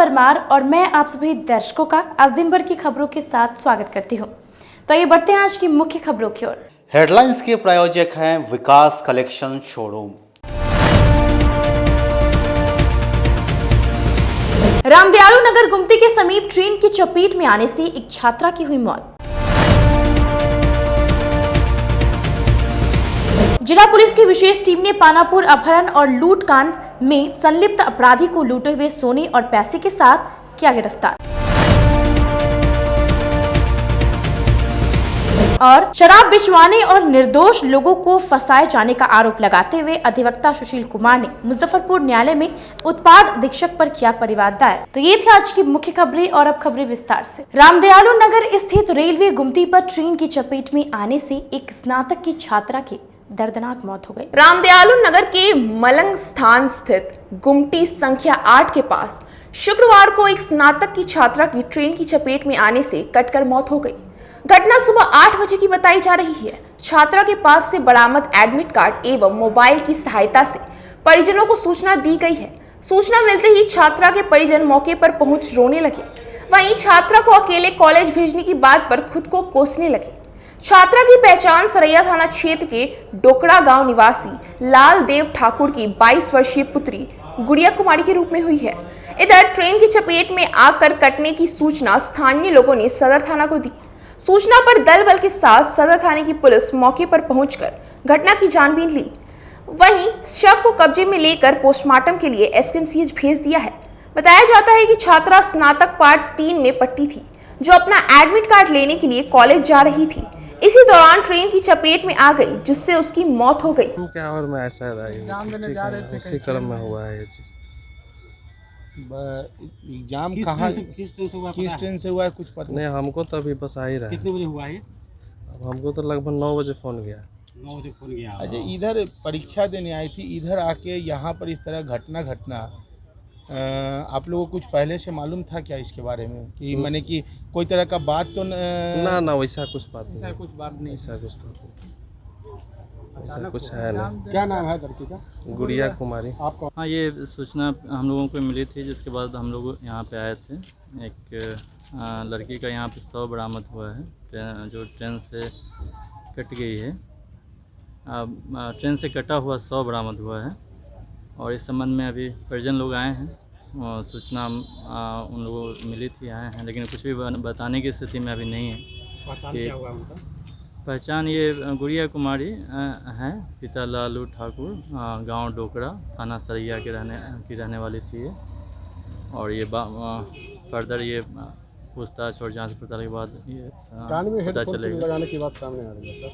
परमार और मैं आप सभी दर्शकों का आज दिन भर की खबरों के साथ स्वागत करती हूं। तो ये बढ़ते हैं आज की मुख्य खबरों की ओर। हेडलाइंस के प्रायोजक हैं विकास कलेक्शन शोरूम। रामदयालु नगर गुमती के समीप ट्रेन की चपेट में आने से एक छात्रा की हुई मौत। जिला पुलिस की विशेष टीम ने पानापुर अपहरण और लूट कांड में संलिप्त अपराधी को लूटे हुए सोने और पैसे के साथ किया गिरफ्तार। और शराब बिचवाने और निर्दोष लोगों को फंसाए जाने का आरोप लगाते हुए अधिवक्ता सुशील कुमार ने मुजफ्फरपुर न्यायालय में उत्पाद अधीक्षक पर किया परिवाद दायर। तो ये थी आज की मुख्य खबरें और अब खबरें विस्तार से। रामदयालु नगर स्थित रेलवे गुमती पर ट्रेन की चपेट में आने से एक स्नातक की छात्रा की दर्दनाक मौत हो गई। रामदयालु नगर के मलंग स्थान स्थित गुमटी संख्या 8 के पास शुक्रवार को एक स्नातक की छात्रा की ट्रेन की चपेट में आने से कटकर मौत हो गई। घटना सुबह 8 बजे की बताई जा रही है। छात्रा के पास से बरामद एडमिट कार्ड एवं मोबाइल की सहायता से परिजनों को सूचना दी गई है। सूचना मिलते ही छात्रा के परिजन मौके पर पहुंच रोने लगे। वहीं छात्रा को अकेले कॉलेज भेजने की बात पर खुद को कोसने लगे। छात्रा की पहचान सरैया थाना क्षेत्र के डोकड़ा गांव निवासी लाल देव ठाकुर की 22 वर्षीय पुत्री गुड़िया कुमारी के रूप में हुई है। इधर ट्रेन की चपेट में आकर कटने की सूचना स्थानीय लोगों ने सदर थाना को दी। सूचना पर दल बल के साथ सदर थाने की पुलिस मौके पर पहुंचकर घटना की जानबीन ली। वहीं शव को कब्जे में लेकर पोस्टमार्टम के लिए एसकेएमसीएच भेज दिया है। बताया जाता है कि छात्रा स्नातक पार्ट 3 में पढ़ती थी, जो अपना एडमिट कार्ड लेने के लिए कॉलेज जा रही थी। इसी दौरान ट्रेन की चपेट में आ गई, जिससे उसकी मौत हो गई। क्या और मैं ऐसा उसी क्रम में हुआ है ये चीज। एग्जाम कहाँ किस ट्रेन से हुआ है कुछ पता नहीं हमको तो अभी बस आ ही रहा है। कितने बजे हुआ है? अब हमको तो लगभग 9 बजे फोन गया। 9 बजे फोन गया। अच्छा, इधर परीक्षा देने आई थी, इधर आके यहाँ पर इस तरह घटना आप लोगों को कुछ पहले से मालूम था क्या इसके बारे में कि मैंने कि कोई तरह का बात तो ना वैसा कुछ बात नहीं। ऐसा कुछ बात नहीं ऐसा कुछ है नहीं। क्या नाम है लड़की का? गुड़िया कुमारी। आपको? हाँ, ये सूचना हम लोगों को मिली थी, जिसके बाद हम लोग यहाँ पे आए थे। एक लड़की का यहाँ पे शव बरामद हुआ है, जो ट्रेन से कट गई है। ट्रेन से कटा हुआ शव बरामद हुआ है और इस संबंध में अभी परिजन लोग आए हैं और सूचना उन लोगों को मिली थी, आए हैं, लेकिन कुछ भी बताने की स्थिति में अभी नहीं है। पहचान क्या हुआ उनका? पहचान ये गुड़िया कुमारी हैं, पिता लालू ठाकुर, गांव डोकड़ा, थाना सरैया की रहने वाली थी ये। और ये फर्दर ये पूछताछ और जांच पड़ताल के बाद ये पता चलेगा। लगाने की बात सामने आ रही है सर।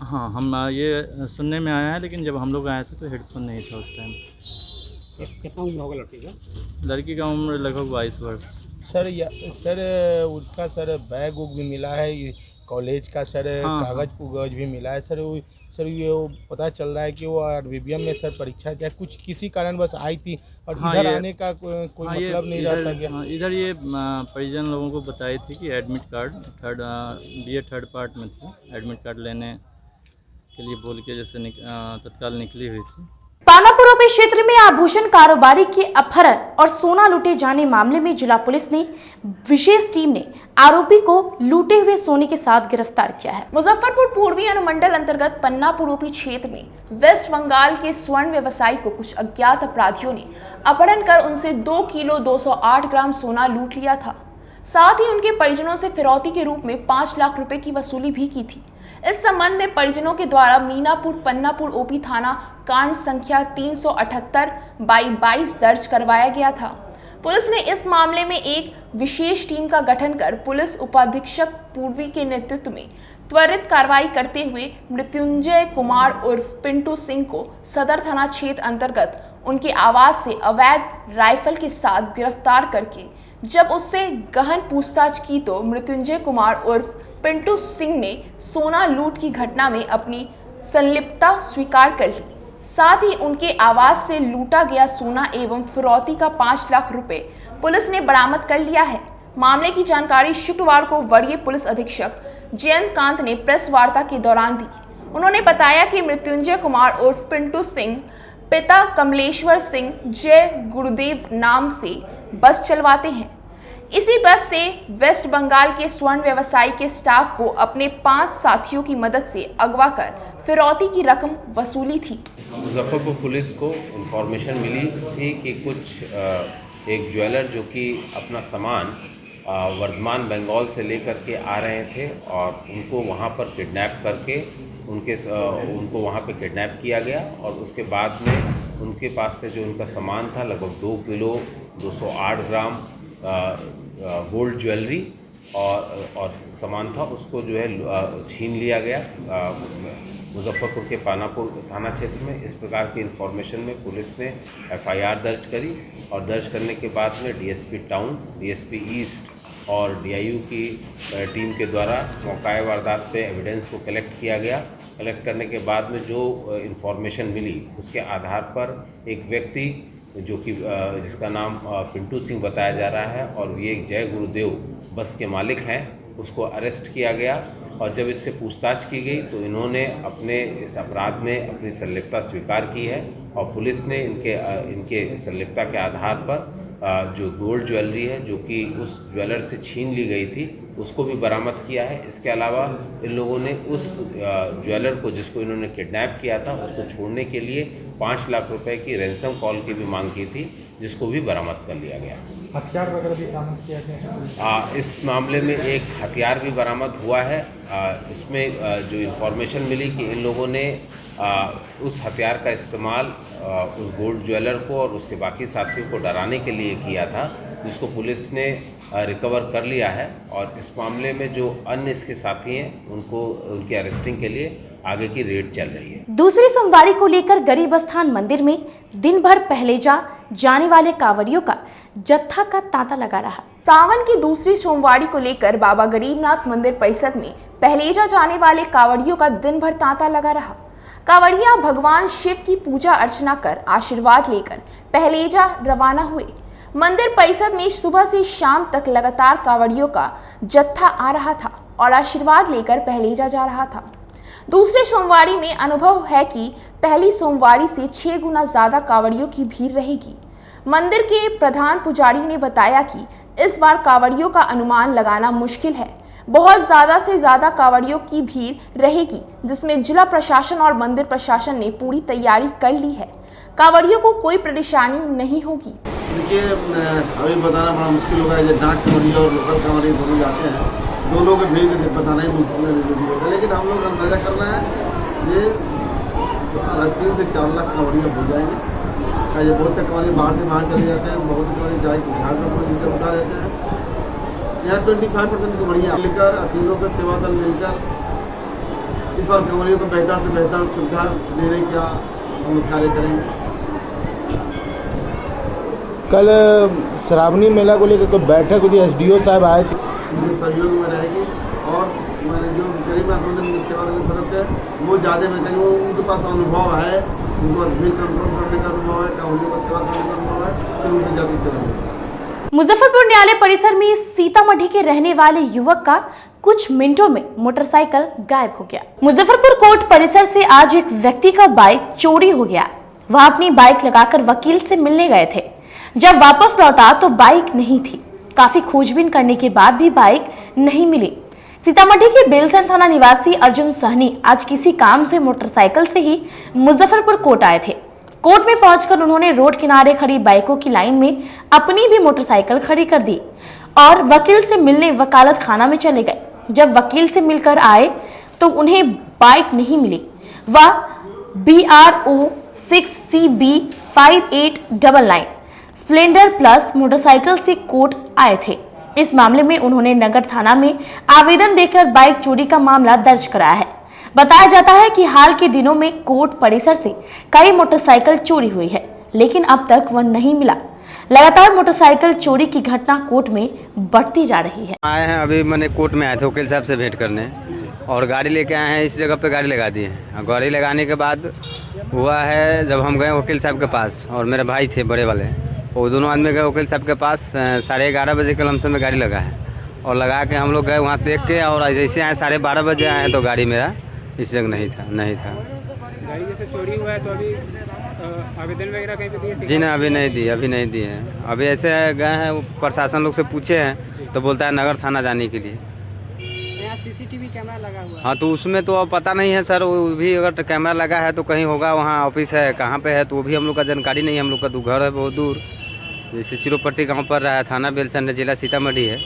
हाँ, हम ये सुनने में आया है, लेकिन जब हम लोग आए थे तो हेडफोन नहीं था उस टाइम। कितना उम्र होगा लड़की का? लड़की का उम्र लगभग 22 वर्ष। सर उसका बैग उग भी मिला है कॉलेज का सर। हाँ, कागज भी मिला है सर। ये पता चल रहा है कि वो आरबीबीएम में सर परीक्षा क्या कुछ किसी कारण बस आई थी और हाँ, इधर आने का कोई मतलब नहीं रहता क्या? इधर ये परिजन लोगों को बताई थी कि एडमिट कार्ड थर्ड पार्ट में थी, एडमिट कार्ड लेने के लिए बोल के जैसे तत्काल निकली हुई थी। पानापुर ओपी क्षेत्र में आभूषण कारोबारी के अपहरण और सोना लूटे जाने मामले में जिला पुलिस ने विशेष टीम ने आरोपी को लूटे हुए सोने के साथ गिरफ्तार किया है। मुजफ्फरपुर पूर्वी अनुमंडल अंतर्गत पन्नापुर ओपी क्षेत्र में वेस्ट बंगाल के स्वर्ण व्यवसायी को कुछ अज्ञात अपराधियों ने अपहरण कर उनसे 2 किलो 208 ग्राम सोना लूट लिया था। साथ ही उनके परिजनों से फिरौती के रूप में 5 लाख रुपए की वसूली भी की थी। इस संबंध में परिजनों के द्वारा मीनापुर पन्नापुर ओपी थाना कांड संख्या 378/22 दर्ज करवाया गया था। पुलिस ने इस मामले में एक विशेष टीम का गठन कर पुलिस उपाधीक्षक पूर्वी के नेतृत्व में त्वरित कार्रवाई करते हुए मृत्युंजय कुमार उर्फ पिंटू सिंह को सदर थाना क्षेत्र अंतर्गत उनके आवास से अवैध राइफल के साथ गिरफ्तार करके जब उससे गहन पूछताछ की तो मृत्युंजय कुमार उर्फ पिंटू सिंह ने सोना लूट की घटना में अपनी संलिप्तता स्वीकार कर ली। साथ ही उनके आवास से लूटा गया सोना एवं फिरौती का 5 लाख रुपए पुलिस ने बरामद कर लिया है। मामले की जानकारी शुक्रवार को वरीय पुलिस अधीक्षक जयंत कांत ने प्रेस वार्ता के दौरान दी। उन्होंने बताया कि मृत्युंजय कुमार उर्फ पिंटू सिंह पिता कमलेश्वर सिंह जय गुरुदेव नाम से बस चलवाते हैं। इसी बस से वेस्ट बंगाल के स्वर्ण व्यवसायी के स्टाफ को अपने 5 साथियों की मदद से अगवा कर फिरौती की रकम वसूली थी। मुजफ्फरपुर पुलिस को इंफॉर्मेशन मिली थी कि कुछ एक ज्वेलर जो कि अपना सामान वर्धमान बंगाल से लेकर के आ रहे थे और उनको वहाँ पर किडनैप करके उनको वहाँ पे किडनैप किया गया और उसके बाद में उनके पास से जो उनका सामान था लगभग 2 किलो 208 ग्राम गोल्ड ज्वेलरी और सामान था, उसको जो है छीन लिया गया मुजफ्फरपुर के पानापुर थाना क्षेत्र में। इस प्रकार की इन्फॉर्मेशन में पुलिस ने FIR दर्ज करी और दर्ज करने के बाद में DSP टाउन, DSP ईस्ट और DIU की टीम के द्वारा मौका वारदात पे एविडेंस को कलेक्ट किया गया। कलेक्ट करने के बाद में जो इन्फॉर्मेशन मिली उसके आधार पर एक व्यक्ति जो कि जिसका नाम पिंटू सिंह बताया जा रहा है और ये एक जय गुरुदेव बस के मालिक हैं, उसको अरेस्ट किया गया और जब इससे पूछताछ की गई तो इन्होंने अपने इस अपराध में अपनी संलिप्तता स्वीकार की है और पुलिस ने इनके संलिप्तता के आधार पर जो गोल्ड ज्वेलरी है जो कि उस ज्वेलर से छीन ली गई थी उसको भी बरामद किया है। इसके अलावा इन लोगों ने उस ज्वेलर को जिसको इन्होंने किडनैप किया था उसको छोड़ने के लिए 5 लाख रुपए की रैंसम कॉल की भी मांग की थी, जिसको भी बरामद कर लिया गया। हथियार वगैरह भी बरामद किया गया? इस मामले में एक हथियार भी बरामद हुआ है। इसमें जो इन्फॉर्मेशन मिली कि इन लोगों ने उस हथियार का इस्तेमाल उस गोल्ड ज्वेलर को और उसके बाकी साथियों को डराने के लिए किया था, जिसको पुलिस ने रिकवर कर लिया है और इस मामले में जो अन्य इसके साथी हैं उनकी अरेस्टिंग के लिए आगे की रेड चल रही है। दूसरी सोमवारी को लेकर गरीब स्थान मंदिर में दिन भर पहलेजा जाने वाले कांवड़ियों का जत्था का तांता लगा रहा। सावन की दूसरी सोमवारी को लेकर बाबा गरीबनाथ मंदिर परिसर में पहलेजा जाने वाले कांवड़ियों का दिन भर तांता लगा रहा। कांवड़िया भगवान शिव की पूजा अर्चना कर आशीर्वाद लेकर पहलेजा रवाना हुए। मंदिर परिसर में सुबह से शाम तक लगातार कांवड़ियों का जत्था आ रहा था और आशीर्वाद लेकर पहलेजा जा रहा था। दूसरे सोमवारी में अनुभव है कि पहली सोमवारी से 6 गुना ज्यादा कांवड़ियों की भीड़ रहेगी। मंदिर के प्रधान पुजारी ने बताया कि इस बार कांवड़ियों का अनुमान लगाना मुश्किल है। बहुत ज्यादा से ज्यादा कांवड़ियों की भीड़ रहेगी, जिसमें जिला प्रशासन और मंदिर प्रशासन ने पूरी तैयारी कर ली है। कांवड़ियों को कोई परेशानी नहीं होगी। देखिए, अभी बताना बड़ा मुश्किल होगा। ये डाक कांवड़िया और लोकल कांवड़िया दोनों जाते हैं, दोनों के भीड़ को बताना ही मुश्किल होगा, लेकिन हम लोग अंदाजा कर रहे हैं ये 3 से 4 लाख कांवड़िया हो जाएंगे। ये बहुत से कांवड़िया बाहर चले जाते हैं, बहुत से कांवड़िया झारखंड में जिनसे उठा रहते हैं। यहाँ 25% कांवड़िया लेकर तीनों के सेवा दल मिलकर इस बार कांवड़ियों को बेहतर से बेहतर सुविधा देने का हम कार्य करेंगे। कल श्रावणी मेला को लेकर कोई बैठक हुई, SDO साहब आए थे, उनके सहयोग में रहेगी और मैंने जो गरीबनाथ मंदिर सेवा दल के सदस्य हैं वो ज़्यादा मैं कहीं उनके पास अनुभव है, उनको भीड़ कंट्रोल करने का अनुभव है, कांवड़ियों को सेवा करने का अनुभव है, सिर्फ उनसे ज़्यादा चलेंगे। मुजफ्फरपुर न्यायालय परिसर में सीतामढ़ी के रहने वाले युवक का कुछ मिनटों में मोटरसाइकिल गायब हो गया। मुजफ्फरपुर कोर्ट परिसर से आज एक व्यक्ति का बाइक चोरी हो गया। वह अपनी बाइक लगाकर वकील से मिलने गए थे। जब वापस लौटा तो बाइक नहीं थी। काफी खोजबीन करने के बाद भी बाइक नहीं मिली। सीतामढ़ी के बेलसन थाना निवासी अर्जुन सहनी आज किसी काम से मोटरसाइकिल से ही मुजफ्फरपुर कोर्ट आए थे। कोर्ट में पहुंचकर उन्होंने रोड किनारे खड़ी बाइकों की लाइन में अपनी भी मोटरसाइकिल खड़ी कर दी और वकील से मिलने वकालत खाना में चले गए। जब वकील से मिलकर आए तो उन्हें बाइक नहीं मिली। वह BRO 6CB 5899 Splendor plus motorcycle से कोर्ट आए थे। इस मामले में उन्होंने नगर थाना में आवेदन देकर बाइक चोरी का मामला दर्ज कराया है। बताया जाता है कि हाल के दिनों में कोर्ट परिसर से कई मोटरसाइकिल चोरी हुई है, लेकिन अब तक वह नहीं मिला। लगातार मोटरसाइकिल चोरी की घटना कोर्ट में बढ़ती जा रही है। आए हैं, अभी मैंने कोर्ट में आए थे वकील साहब से भेंट करने और गाड़ी लेके आए हैं। इस जगह पे गाड़ी लगा दी है। गाड़ी लगाने के बाद हुआ है, जब हम गए वकील साहब के पास और मेरे भाई थे बड़े वाले, वो दोनों आदमी गए वकील साहब के पास। 11:30 बजे के लमसम में गाड़ी लगा है और लगा के हम लोग गए वहाँ देख के, और जैसे आए 12:30 बजे आए तो गाड़ी मेरा इस जगह नहीं था। गाड़ी जैसे चोरी हुआ है तो अभी आवेदन वगैरह कहीं पे दिए थे? जी ना, अभी नहीं दिए हैं। अभी ऐसे गए हैं, वो प्रशासन लोग से पूछे हैं तो बोलता है नगर थाना जाने के लिए। यहाँ सीसीटीवी कैमरा लगा हुआ है। हाँ, तो उसमें तो अब पता नहीं है सर, वो भी अगर कैमरा लगा है तो कहीं होगा, वहाँ ऑफिस है, कहाँ पे है तो वो भी हम लोग का जानकारी नहीं है। हम लोग का तो घर है बहुत दूर, जैसे सिरोपट्टी गाँव पर रहा है, थाना बेलचंड, जिला सीतामढ़ी है।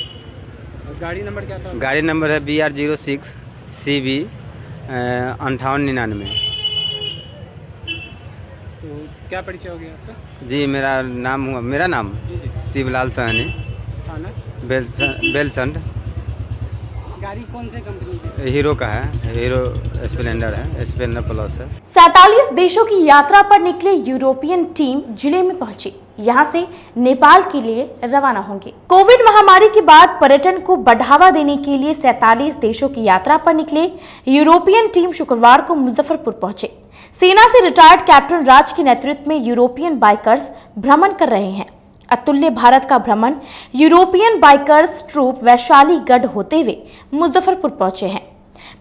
गाड़ी नंबर क्या था? गाड़ी नंबर है BR06 CB 5899। तो क्या परिचय हो गया आपका? जी, मेरा नाम जी। शिवलाल सहनी, थाना बेलचंड। गाड़ी कौन से कंपनी की? हीरो का है, हीरो स्प्लेंडर है, स्प्लेंडर प्लस है। 47 देशों की यात्रा पर निकले यूरोपियन टीम जिले में पहुंची, यहां से नेपाल के लिए रवाना होंगे। कोविड महामारी के बाद पर्यटन को बढ़ावा देने के लिए 47 देशों की यात्रा पर निकले यूरोपियन टीम शुक्रवार को मुजफ्फरपुर पहुंचे। सेना से रिटायर्ड कैप्टन राज के नेतृत्व में यूरोपियन बाइकर्स भ्रमण कर रहे हैं। अतुल्य भारत का भ्रमण यूरोपियन बाइकर्स ट्रूप वैशाली गढ़ होते हुए मुजफ्फरपुर पहुंचे हैं।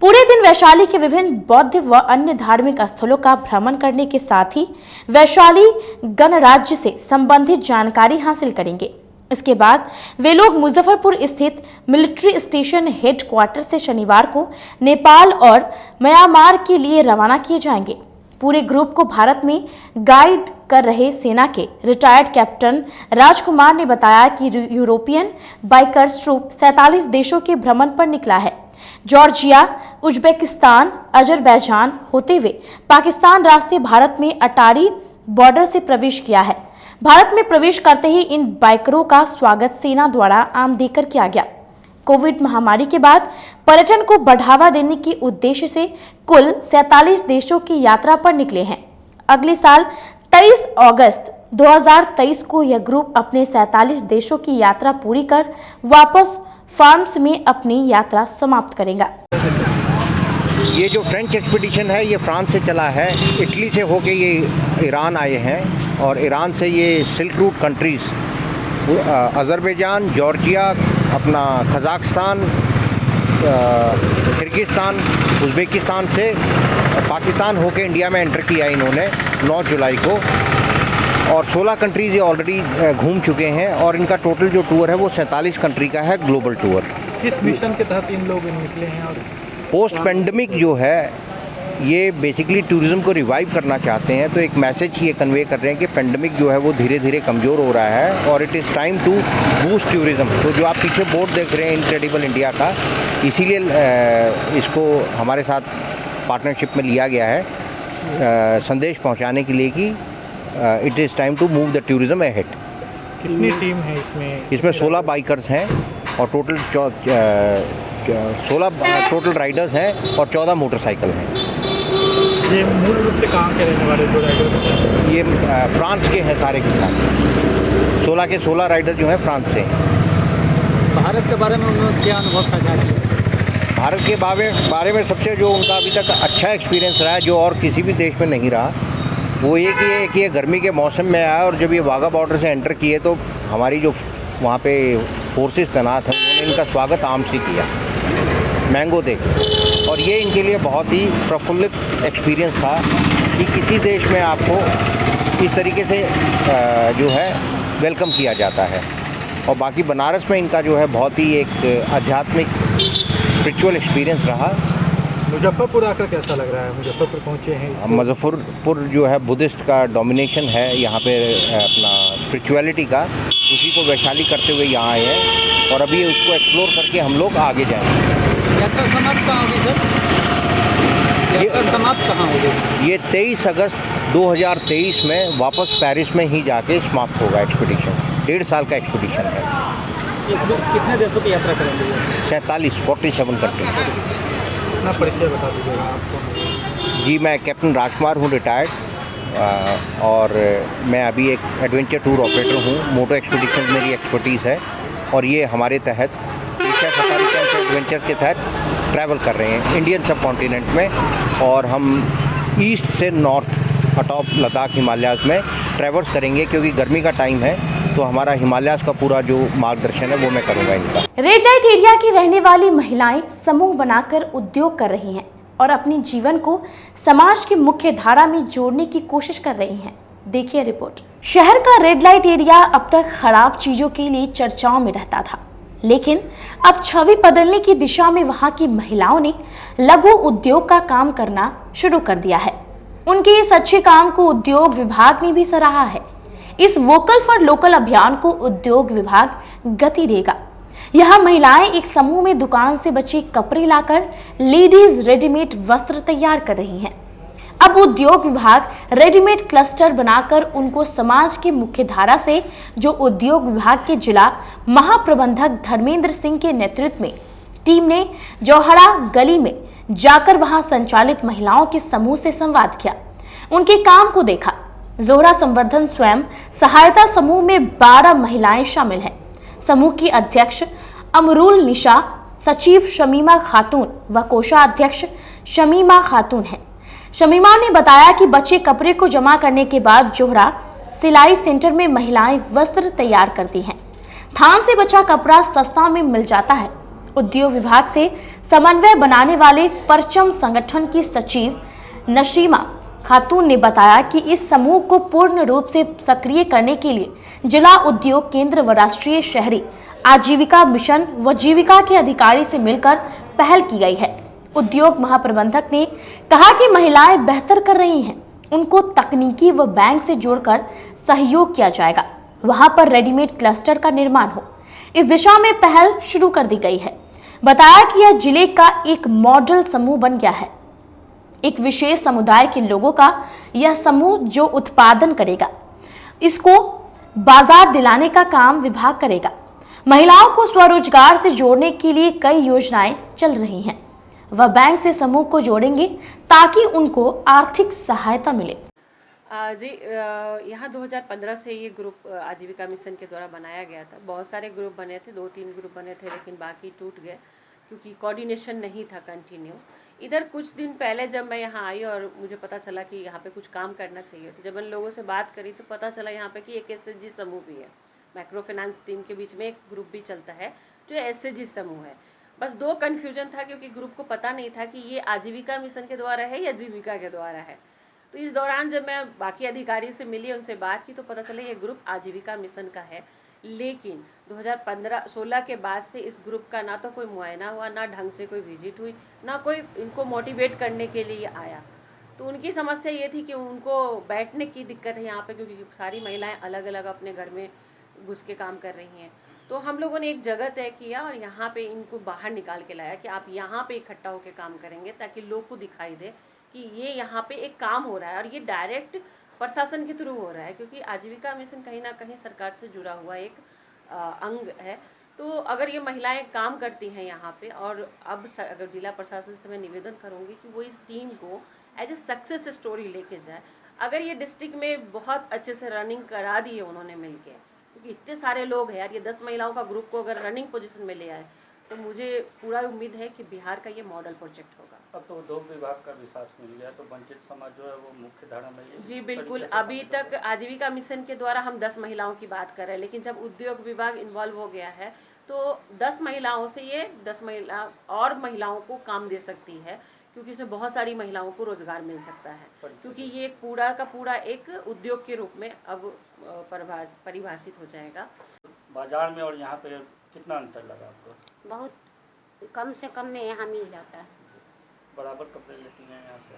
पूरे दिन वैशाली के विभिन्न बौद्ध व अन्य धार्मिक स्थलों का भ्रमण करने के साथ ही वैशाली गणराज्य से संबंधित जानकारी हासिल करेंगे। इसके बाद वे लोग मुजफ्फरपुर स्थित मिलिट्री स्टेशन हेडक्वार्टर से शनिवार को नेपाल और म्यांमार के लिए रवाना किए जाएंगे। पूरे ग्रुप को भारत में गाइड कर रहे सेना के रिटायर्ड कैप्टन राजकुमार ने बताया कि यूरोपियन बाइकर्स ट्रूप 47 देशों के भ्रमण पर निकला है। जॉर्जिया, उज्बेकिस्तान, अजरबैजान होते हुए पाकिस्तान रास्ते भारत में अटारी बॉर्डर से प्रवेश किया है। भारत में प्रवेश करते ही इन बाइकरों का स्वागत सेना द्वारा आम देकर किया गया। कोविड महामारी के बाद पर्यटन को बढ़ावा देने के उद्देश्य से कुल 47 देशों की यात्रा पर निकले हैं। अगले साल 23 अगस्त 2023 को यह ग्रुप अपने 47 देशों की यात्रा पूरी कर वापस फ्रांस में अपनी यात्रा समाप्त करेगा। ये जो फ्रेंच एक्सपीडिशन है ये फ्रांस से चला है, इटली से होके ये ईरान आए हैं और ईरान से ये silk route countries Azerbaijan, Georgia, अपना कज़ाकिस्तान, किर्गिस्तान, उज़्बेकिस्तान से पाकिस्तान होके इंडिया में एंटर किया इन्होंने 9 जुलाई को और 16 कंट्रीज़ ये ऑलरेडी घूम चुके हैं और इनका टोटल जो टूर है वो 47 कंट्री का है, ग्लोबल टूर। किस मिशन के तहत इन लोग निकले हैं? और पोस्ट पेंडेमिक जो है ये बेसिकली टूरिज़्म को रिवाइव करना चाहते हैं, तो एक मैसेज ये कन्वे कर रहे हैं कि पेंडेमिक जो है वो धीरे धीरे कमज़ोर हो रहा है और it is time to boost tourism. तो जो आप पीछे बोर्ड देख रहे हैं इनक्रेडिबल इंडिया का, इसीलिए इसको हमारे साथ पार्टनरशिप में लिया गया है संदेश पहुंचाने के लिए कि it is time to move the tourism ahead. कितनी टीम है इसमें? इसमें 16 बाइकर्स हैं और टोटल 16 टोटल राइडर्स हैं और 14 मोटरसाइकिल हैं। ये मूल रूप से कहाँ के रहने वाले जो राइडर्स? ये फ्रांस के हैं सारे के सारे, 16 के 16 राइडर जो हैं फ्रांस से। भारत के बारे में उन्होंने क्या अनुभव साझा किया? भारत के बारे में सबसे जो उनका अभी तक अच्छा एक्सपीरियंस रहा है, जो और किसी भी देश में नहीं रहा, वो ये कि ये गर्मी के मौसम में आया और जब ये वाघा बॉर्डर से एंटर किए तो हमारी जो वहाँ पे फोर्सेस तैनात हैं उन्होंने इनका स्वागत आम से किया, मैंगो दे, और ये इनके लिए बहुत ही प्रफुल्लित एक्सपीरियंस था कि किसी देश में आपको इस तरीके से जो है वेलकम किया जाता है। और बाकी बनारस में इनका जो है बहुत ही एक आध्यात्मिक स्पिरिचुअल एक्सपीरियंस रहा। मुजफ्फरपुर आकर कैसा लग रहा है? मुजफ्फरपुर पहुँचे हैं। मुजफ्फरपुर जो है बुद्धिस्ट का डोमिनेशन है यहाँ पे, अपना स्पिरिचुअलिटी का, उसी को वैशाली करते हुए यहाँ आए हैं और अभी उसको एक्सप्लोर करके हम लोग आगे जाएंगे। यात्रा समाप्त कहाँ होगी सर? यात्रा समाप्त कहाँ होगी? ये 23 अगस्त 2023 में वापस पेरिस में ही जाके समाप्त होगा एक्सपीडिशन। 1.5 साल का एक्सपीडिशन है। इस बीच कितने देशों की यात्रा करेंगे? 47 कंट्री। अपना परिचय बता दीजिएगा आपको। जी, मैं कैप्टन राजकुमार हूँ, रिटायर्ड, और मैं अभी एक एडवेंचर टूर ऑपरेटर हूँ। मोटो एक्सपीडिशन मेरी एक्सपर्टीज़ है और ये हमारे तहत एशिया सफारी कैंप एडवेंचर के तहत ट्रैवल कर रहे हैं इंडियन सब कॉन्टिनेंट में, और हम ईस्ट से नॉर्थ अटॉप लद्दाख हिमालयाज़ में ट्रैवर्स करेंगे क्योंकि गर्मी का टाइम है, तो हमारा हिमालयाज़ का पूरा जो मार्गदर्शन है वो मैं करूँगा इनका। रेड लाइट एरिया की रहने वाली महिलाएं समूह बनाकर उद्योग कर रही हैं। और अपने जीवन को समाज की मुख्य धारा में जोड़ने की कोशिश कर रही हैं। देखिए रिपोर्ट। शहर का रेड लाइट एरिया अब तक खराब चीजों के लिए चर्चाओं में रहता था, लेकिन अब छवि बदलने की दिशा में वहां की महिलाओं ने लघु उद्योग का काम करना शुरू कर दिया है। उनके इस अच्छे काम को उद्योग विभाग ने भी सराहा है। इस वोकल फॉर लोकल अभियान को उद्योग विभाग गति देगा। यहाँ महिलाएं एक समूह में दुकान से बचे कपड़े लाकर लेडीज रेडीमेड वस्त्र तैयार कर रही हैं। अब उद्योग विभाग रेडीमेड क्लस्टर बनाकर उनको समाज के मुख्य धारा से, जो उद्योग विभाग के जिला महाप्रबंधक धर्मेंद्र सिंह के नेतृत्व में टीम ने जौहरा गली में जाकर वहां संचालित महिलाओं के समूह से संवाद किया, उनके काम को देखा। जोहरा संवर्धन स्वयं सहायता समूह में 12 महिलाएं शामिल हैं। समूह की अध्यक्ष अमरुल निशा, सचिव शमीमा खातून व कोषाध्यक्ष शमीमा खातून हैं। शमीमा ने बताया कि बचे कपड़े को जमा करने के बाद जोहरा सिलाई सेंटर में महिलाएं वस्त्र तैयार करती हैं। थान से बचा कपड़ा सस्ता में मिल जाता है। उद्योग विभाग से समन्वय बनाने वाले परचम संगठन की सचिव नशीमा खातून ने बताया कि इस समूह को पूर्ण रूप से सक्रिय करने के लिए जिला उद्योग केंद्र व राष्ट्रीय शहरी आजीविका मिशन व जीविका के अधिकारी से मिलकर पहल की गई है। उद्योग महाप्रबंधक ने कहा कि महिलाएं बेहतर कर रही हैं, उनको तकनीकी व बैंक से जोड़कर सहयोग किया जाएगा, वहां पर रेडीमेड क्लस्टर का निर्माण हो। इस दिशा में पहल शुरू कर दी गई है। बताया कि यह जिले का एक मॉडल समूह बन गया है। एक विशेष समुदाय के लोगों का यह समूह जो उत्पादन करेगा, इसको बाजार दिलाने का काम विभाग करेगा। महिलाओं को स्वरोजगार से जोड़ने के लिए कई योजनाएं चल रही हैं। वह बैंक से समूह को जोड़ेंगे ताकि उनको आर्थिक सहायता मिले। जी, यहाँ 2015 से ये ग्रुप आजीविका मिशन के द्वारा बनाया गया था। बहुत सारे ग्रुप बने थे, 2-3 ग्रुप बने थे, लेकिन बाकी टूट गए क्योंकि कोऑर्डिनेशन नहीं था कंटिन्यू। इधर कुछ दिन पहले जब मैं यहाँ आई और मुझे पता चला कि यहाँ पे कुछ काम करना चाहिए, तो जब इन लोगों से बात करी तो पता चला यहाँ पे कि एक एसएचजी समूह भी है। माइक्रो फाइनेंस टीम के बीच में एक ग्रुप भी चलता है जो एसएचजी समूह है। बस 2 कन्फ्यूजन था क्योंकि ग्रुप को पता नहीं था कि ये आजीविका मिशन के द्वारा है या जीविका के द्वारा है। तो इस दौरान जब मैं बाकी अधिकारी से मिली, उनसे बात की, तो पता चला ये ग्रुप आजीविका मिशन का है। लेकिन 2015-16 के बाद से इस ग्रुप का ना तो कोई मुआयना हुआ, ना ढंग से कोई विजिट हुई, ना कोई इनको मोटिवेट करने के लिए आया। तो उनकी समस्या ये थी कि उनको बैठने की दिक्कत है यहाँ पे, क्योंकि सारी महिलाएं अलग अलग अपने घर में घुस के काम कर रही हैं। तो हम लोगों ने एक जगह तय किया और यहाँ पे इनको बाहर निकाल के लाया कि आप यहाँ पे इकट्ठा होकर काम करेंगे, ताकि लोग को दिखाई दे कि ये यहाँ पे एक काम हो रहा है और ये डायरेक्ट प्रशासन के थ्रू हो रहा है, क्योंकि आजीविका मिशन कहीं ना कहीं सरकार से जुड़ा हुआ एक अंग है। तो अगर ये महिलाएं काम करती हैं यहाँ पे, और अब अगर जिला प्रशासन से मैं निवेदन करूँगी कि वो इस टीम को एज ए सक्सेस स्टोरी लेके जाए। अगर ये डिस्ट्रिक्ट में बहुत अच्छे से रनिंग करा दी है उन्होंने मिलके, क्योंकि इतने सारे लोग हैं यार, ये 10 महिलाओं का ग्रुप को अगर रनिंग पोजीशन में ले आए तो मुझे पूरा उम्मीद है कि बिहार का ये मॉडल प्रोजेक्ट होगा। अब तो उद्योग विभाग का भी साथ मिल गया, तो वंचित समाज जो है वो मुख्य धारा में। जी बिल्कुल, अभी तक आजीविका मिशन के द्वारा हम 10 महिलाओं की बात कर रहे हैं, लेकिन जब उद्योग विभाग इन्वॉल्व हो गया है तो 10 महिलाओं से ये 10 महिला और महिलाओं को काम दे सकती है, क्योंकि इसमें बहुत सारी महिलाओं को रोजगार मिल सकता है, क्योंकि ये पूरा का पूरा एक उद्योग के रूप में अब परिभाषित हो जाएगा। बाजार में और यहाँ पे कितना अंतर लगा आपको? बहुत कम से कम में यहाँ मिल जाता है। बराबर कपड़े लेती हैं यहाँ से?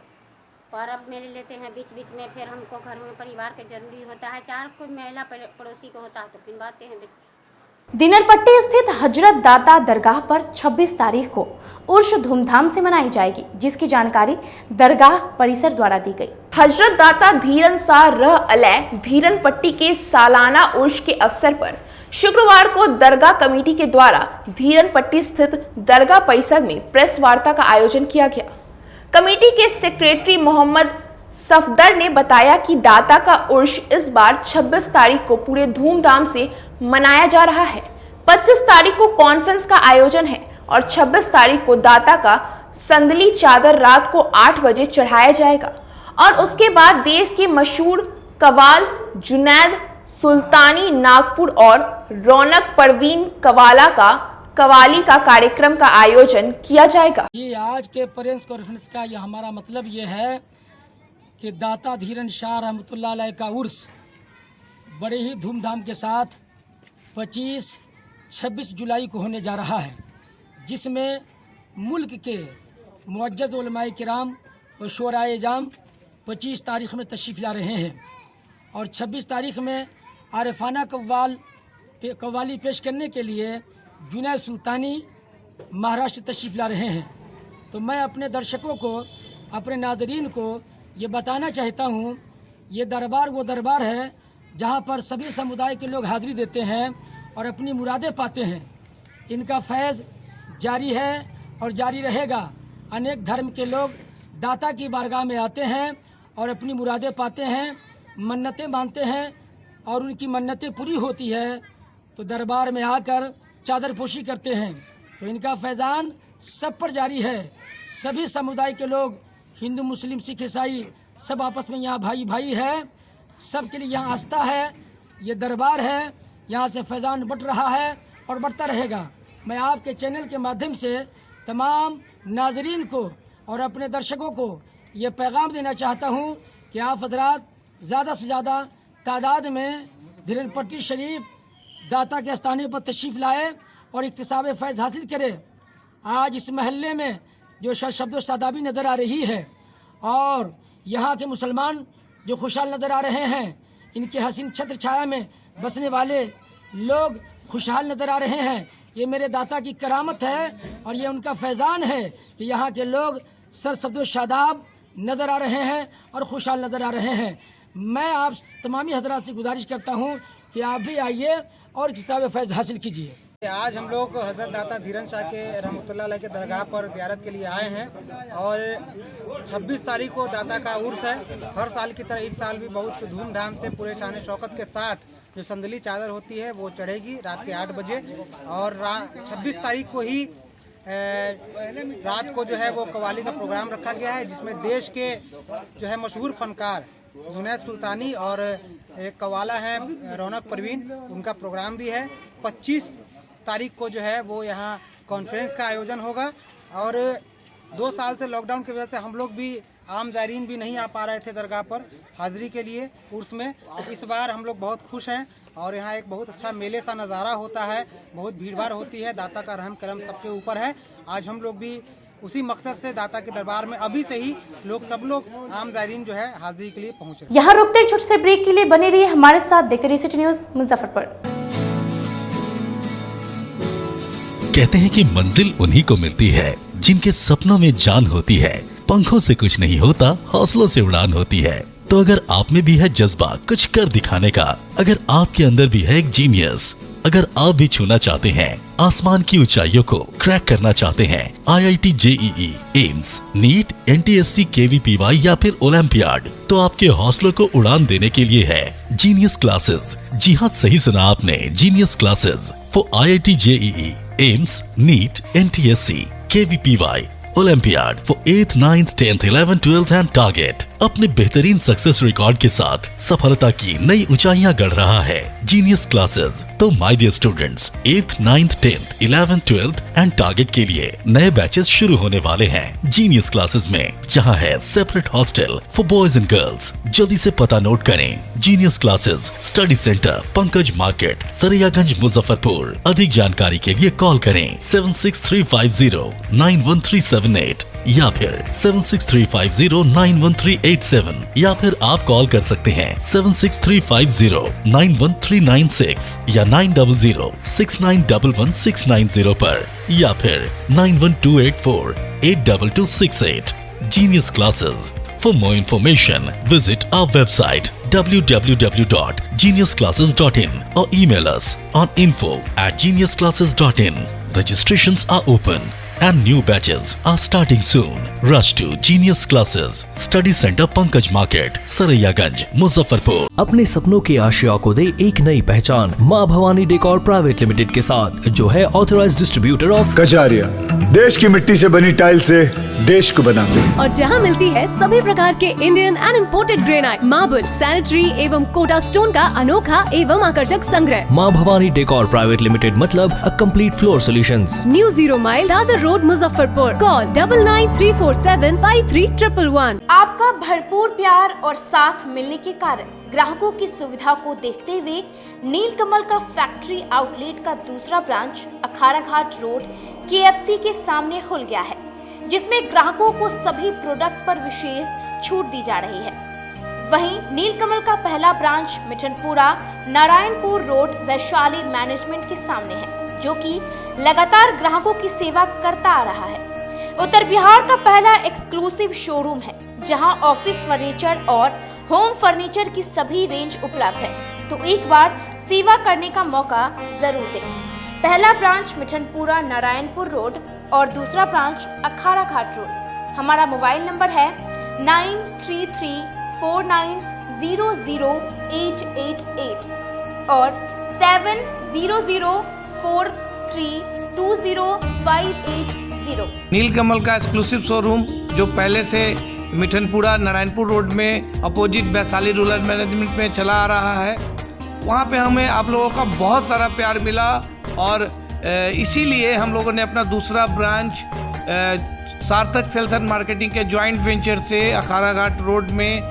पर्व में ले लेते हैं बीच बीच में, फिर हमको घर में परिवार के जरूरी होता है, चार कोई महिला पड़ोसी को होता है तो पिनवाते हैं। दिनरपट्टी स्थित हजरत दाता दरगाह पर 26 तारीख को उर्स धूमधाम से मनाई जाएगी, जिसकी जानकारी दरगाह परिसर द्वारा दी गई। हजरत दाता धीरन सा रह अलय धीरन पट्टी के सालाना उर्स के अवसर पर शुक्रवार को दरगाह कमेटी के द्वारा धीरन पट्टी स्थित दरगाह परिसर में प्रेस वार्ता का आयोजन किया गया। कमेटी के सेक्रेटरी मोहम्मद सफदर ने बताया कि दाता का उर्स इस बार 26 तारीख को पूरे धूमधाम से मनाया जा रहा है। 25 तारीख को कॉन्फ्रेंस का आयोजन है और 26 तारीख को दाता का संदली चादर रात को 8 बजे चढ़ाया जाएगा और उसके बाद देश के मशहूर कवाल जुनैद सुल्तानी नागपुर और रौनक परवीन कवाला का कवाली का कार्यक्रम का आयोजन किया जाएगा। ये आज के प्रेस कॉन्फ्रेंस का ये हमारा मतलब ये है कि दाता धीरन शाह रहमतुल्लाह अलैह का उर्स बड़े ही धूमधाम के साथ 25-26 जुलाई को होने जा रहा है, जिसमें मुल्क के मुअज्जज़ उलमाए किराम और शोराए जाम 25 तारीख़ में तशरीफ़ ला रहे हैं और 26 तारीख़ में आरिफाना कव्वाली पेश करने के लिए जुनैद सुल्तानी महाराष्ट्र तशरीफ़ ला रहे हैं। तो मैं अपने दर्शकों को, अपने नाज़रीन को ये बताना चाहता हूँ, ये दरबार वो दरबार है जहाँ पर सभी समुदाय के लोग हाज़िरी देते हैं और अपनी मुरादें पाते हैं। इनका फैज़ जारी है और जारी रहेगा। अनेक धर्म के लोग दाता की बारगाह में आते हैं और अपनी मुरादें पाते हैं, मन्नतें मानते हैं और उनकी मन्नतें पूरी होती है तो दरबार में आकर चादर पोशी करते हैं। तो इनका फैज़ान सब पर जारी है। सभी समुदाय के लोग, हिंदू, मुस्लिम, सिख, ईसाई, सब आपस में यहाँ भाई भाई है। सब के लिए यहाँ आस्था है। ये दरबार है, यहाँ से फैज़ान बढ़ रहा है और बढ़ता रहेगा। मैं आपके चैनल के माध्यम से तमाम नाज़रीन को और अपने दर्शकों को ये पैगाम देना चाहता हूँ कि आप हज़रात ज़्यादा से ज़्यादा तादाद में धीरनपट्टी शरीफ दाता के आस्थाने पर तशरीफ़ लाए और इक्तिसाब फैज़ हासिल करें। आज इस महल्ले में जो शब्द शादाबी नज़र आ रही है और यहाँ के मुसलमान जो खुशहाल नज़र आ रहे हैं, इनके हसीन छत्र छाया में बसने वाले लोग खुशहाल नज़र आ रहे हैं। ये मेरे दाता की करामत है और ये उनका फैज़ान है कि यहाँ के लोग सरसब्द शादाब नज़र आ रहे हैं और खुशहाल नज़र आ रहे हैं। मैं आप तमामी हज़रात से गुजारिश करता हूँ कि आप भी आइए और किताब फैज़ हासिल कीजिए। आज हम लोग हज़रत दाता धीरन शाह के रहमतुल्लाह अलैह के दरगाह पर ज़ियारत के लिए आए हैं और 26 तारीख को दाता का उर्स है। हर साल की तरह इस साल भी बहुत धूमधाम से पूरे शान शौकत के साथ जो संदली चादर होती है वो चढ़ेगी रात के 8 बजे और 26 तारीख को ही रात को जो है वो कव्वाली का प्रोग्राम रखा गया है, जिसमें देश के जो है मशहूर फनकार जुनैद सुल्तानी और एक कव्वाला है रौनक परवीन, उनका प्रोग्राम भी है। 25 तारीख को जो है वो यहाँ कॉन्फ्रेंस का आयोजन होगा और 2 साल से लॉकडाउन की वजह से हम लोग भी आम ज़ायरीन भी नहीं आ पा रहे थे दरगाह पर हाज़िरी के लिए उर्स में। तो इस बार हम लोग बहुत खुश हैं और यहाँ एक बहुत अच्छा मेले सा नज़ारा होता है, बहुत भीड़-भाड़ होती है, दाता का रहम करम सबके ऊपर है। आज हम लोग भी उसी मकसद से दाता के दरबार में अभी से ही सब लोग आम ज़ायरीन जो है हाज़िरी के लिए पहुँच रहे हैं। यहाँ रुकते एक छोटे से ब्रेक के लिए बने रहिए हमारे साथ, देखते रहिए सिटी न्यूज़ मुजफ्फरपुर। कहते हैं कि मंजिल उन्हीं को मिलती है जिनके सपनों में जान होती है। पंखों से कुछ नहीं होता, हौसलों से उड़ान होती है। तो अगर आप में भी है जज्बा कुछ कर दिखाने का, अगर आपके अंदर भी है एक जीनियस, अगर आप भी छूना चाहते हैं आसमान की ऊंचाइयों को, क्रैक करना चाहते हैं IIT JEE, AIIMS, NEET, NTSC, KVPY या फिर ओलंपियाड, तो आपके हौसलों को उड़ान देने के लिए है जीनियस क्लासेस। जी हाँ, सही सुना आपने, Genius Classes for IIT JEE, AIIMS, NEET, NTSC, KVPY, Olympiad for 8th, 9th, 10th, 11th, 12th and target. अपने बेहतरीन सक्सेस रिकॉर्ड के साथ सफलता की नई ऊंचाइयां गढ़ रहा है जीनियस क्लासेस। तो my dear students, 8th, 9th, 10th, 11th, 12th and target के लिए नए बैचेस शुरू होने वाले हैं जीनियस क्लासेस में, जहां है separate hostel for boys and girls. जल्दी से पता नोट करें, Genius Classes, study centre, Pankaj Market, Saraiyaganj, Muzaffarpur. अधिक जानकारी के लिए कॉल करें 7635091378 या फिर 7635091387 या फिर आप कॉल कर सकते हैं 7635091396 या 9006911690 पर या फिर 9128482268। Genius Classes. For more information, visit our website www.geniusclasses.in or email us on info@geniusclasses.in. Registrations are open and new batches are starting soon. Rush to Genius Classes, Study Center, Pankaj Market, Saraiyaganj, Muzaffarpur. अपने सपनों की आशिया को दे एक नई पहचान माँ Bhavani decor private limited के साथ, जो है ऑथराइज्ड डिस्ट्रीब्यूटर ऑफ कजारिया। देश की मिट्टी से बनी टाइल से देश को बनाते हैं। और जहां मिलती है सभी प्रकार के Indian and imported granite, marble, sanitary एवं कोटा स्टोन का अनोखा एवं आकर्षक संग्रह। माँ भवानी डेकोर प्राइवेट लिमिटेड, मतलब a complete floor solutions. New 0 mile Dadar road, Muzaffarpur. Call 9934753111। आपका भरपूर प्यार और साथ मिलने के कारण ग्राहकों की सुविधा को देखते हुए नीलकमल का फैक्ट्री आउटलेट का दूसरा ब्रांच अखाड़ा घाट रोड KFC के सामने खुल गया है, जिसमें ग्राहकों को सभी प्रोडक्ट पर विशेष छूट दी जा रही है। वहीं नीलकमल का पहला branch Mithanpura Narayanpur road Vaishali management के सामने है, जो कि लगातार ग्राहकों की सेवा करता आ रहा है। उत्तर बिहार का पहला एक्सक्लूसिव शोरूम है, जहां ऑफिस फर्नीचर और होम फर्नीचर की सभी रेंज उपलब्ध है, तो एक बार सेवा करने का मौका जरूर दें। पहला ब्रांच मिठनपुरा नारायणपुर रोड और दूसरा ब्रांच अखाड़ा घाट रोड। हमारा मोबाइल नंबर है 9334900888 और 7004320580। नीलकमल का एक्सक्लूसिव शोरूम जो पहले से मिठनपुरा नारायणपुर रोड में अपोजिट वैशाली रूरल मैनेजमेंट में चला आ रहा है, वहाँ पे हमें आप लोगों का बहुत सारा प्यार मिला और इसीलिए हम लोगों ने अपना दूसरा ब्रांच सार्थक सेल्स एंड मार्केटिंग के जॉइंट वेंचर से अखाड़ा घाट रोड में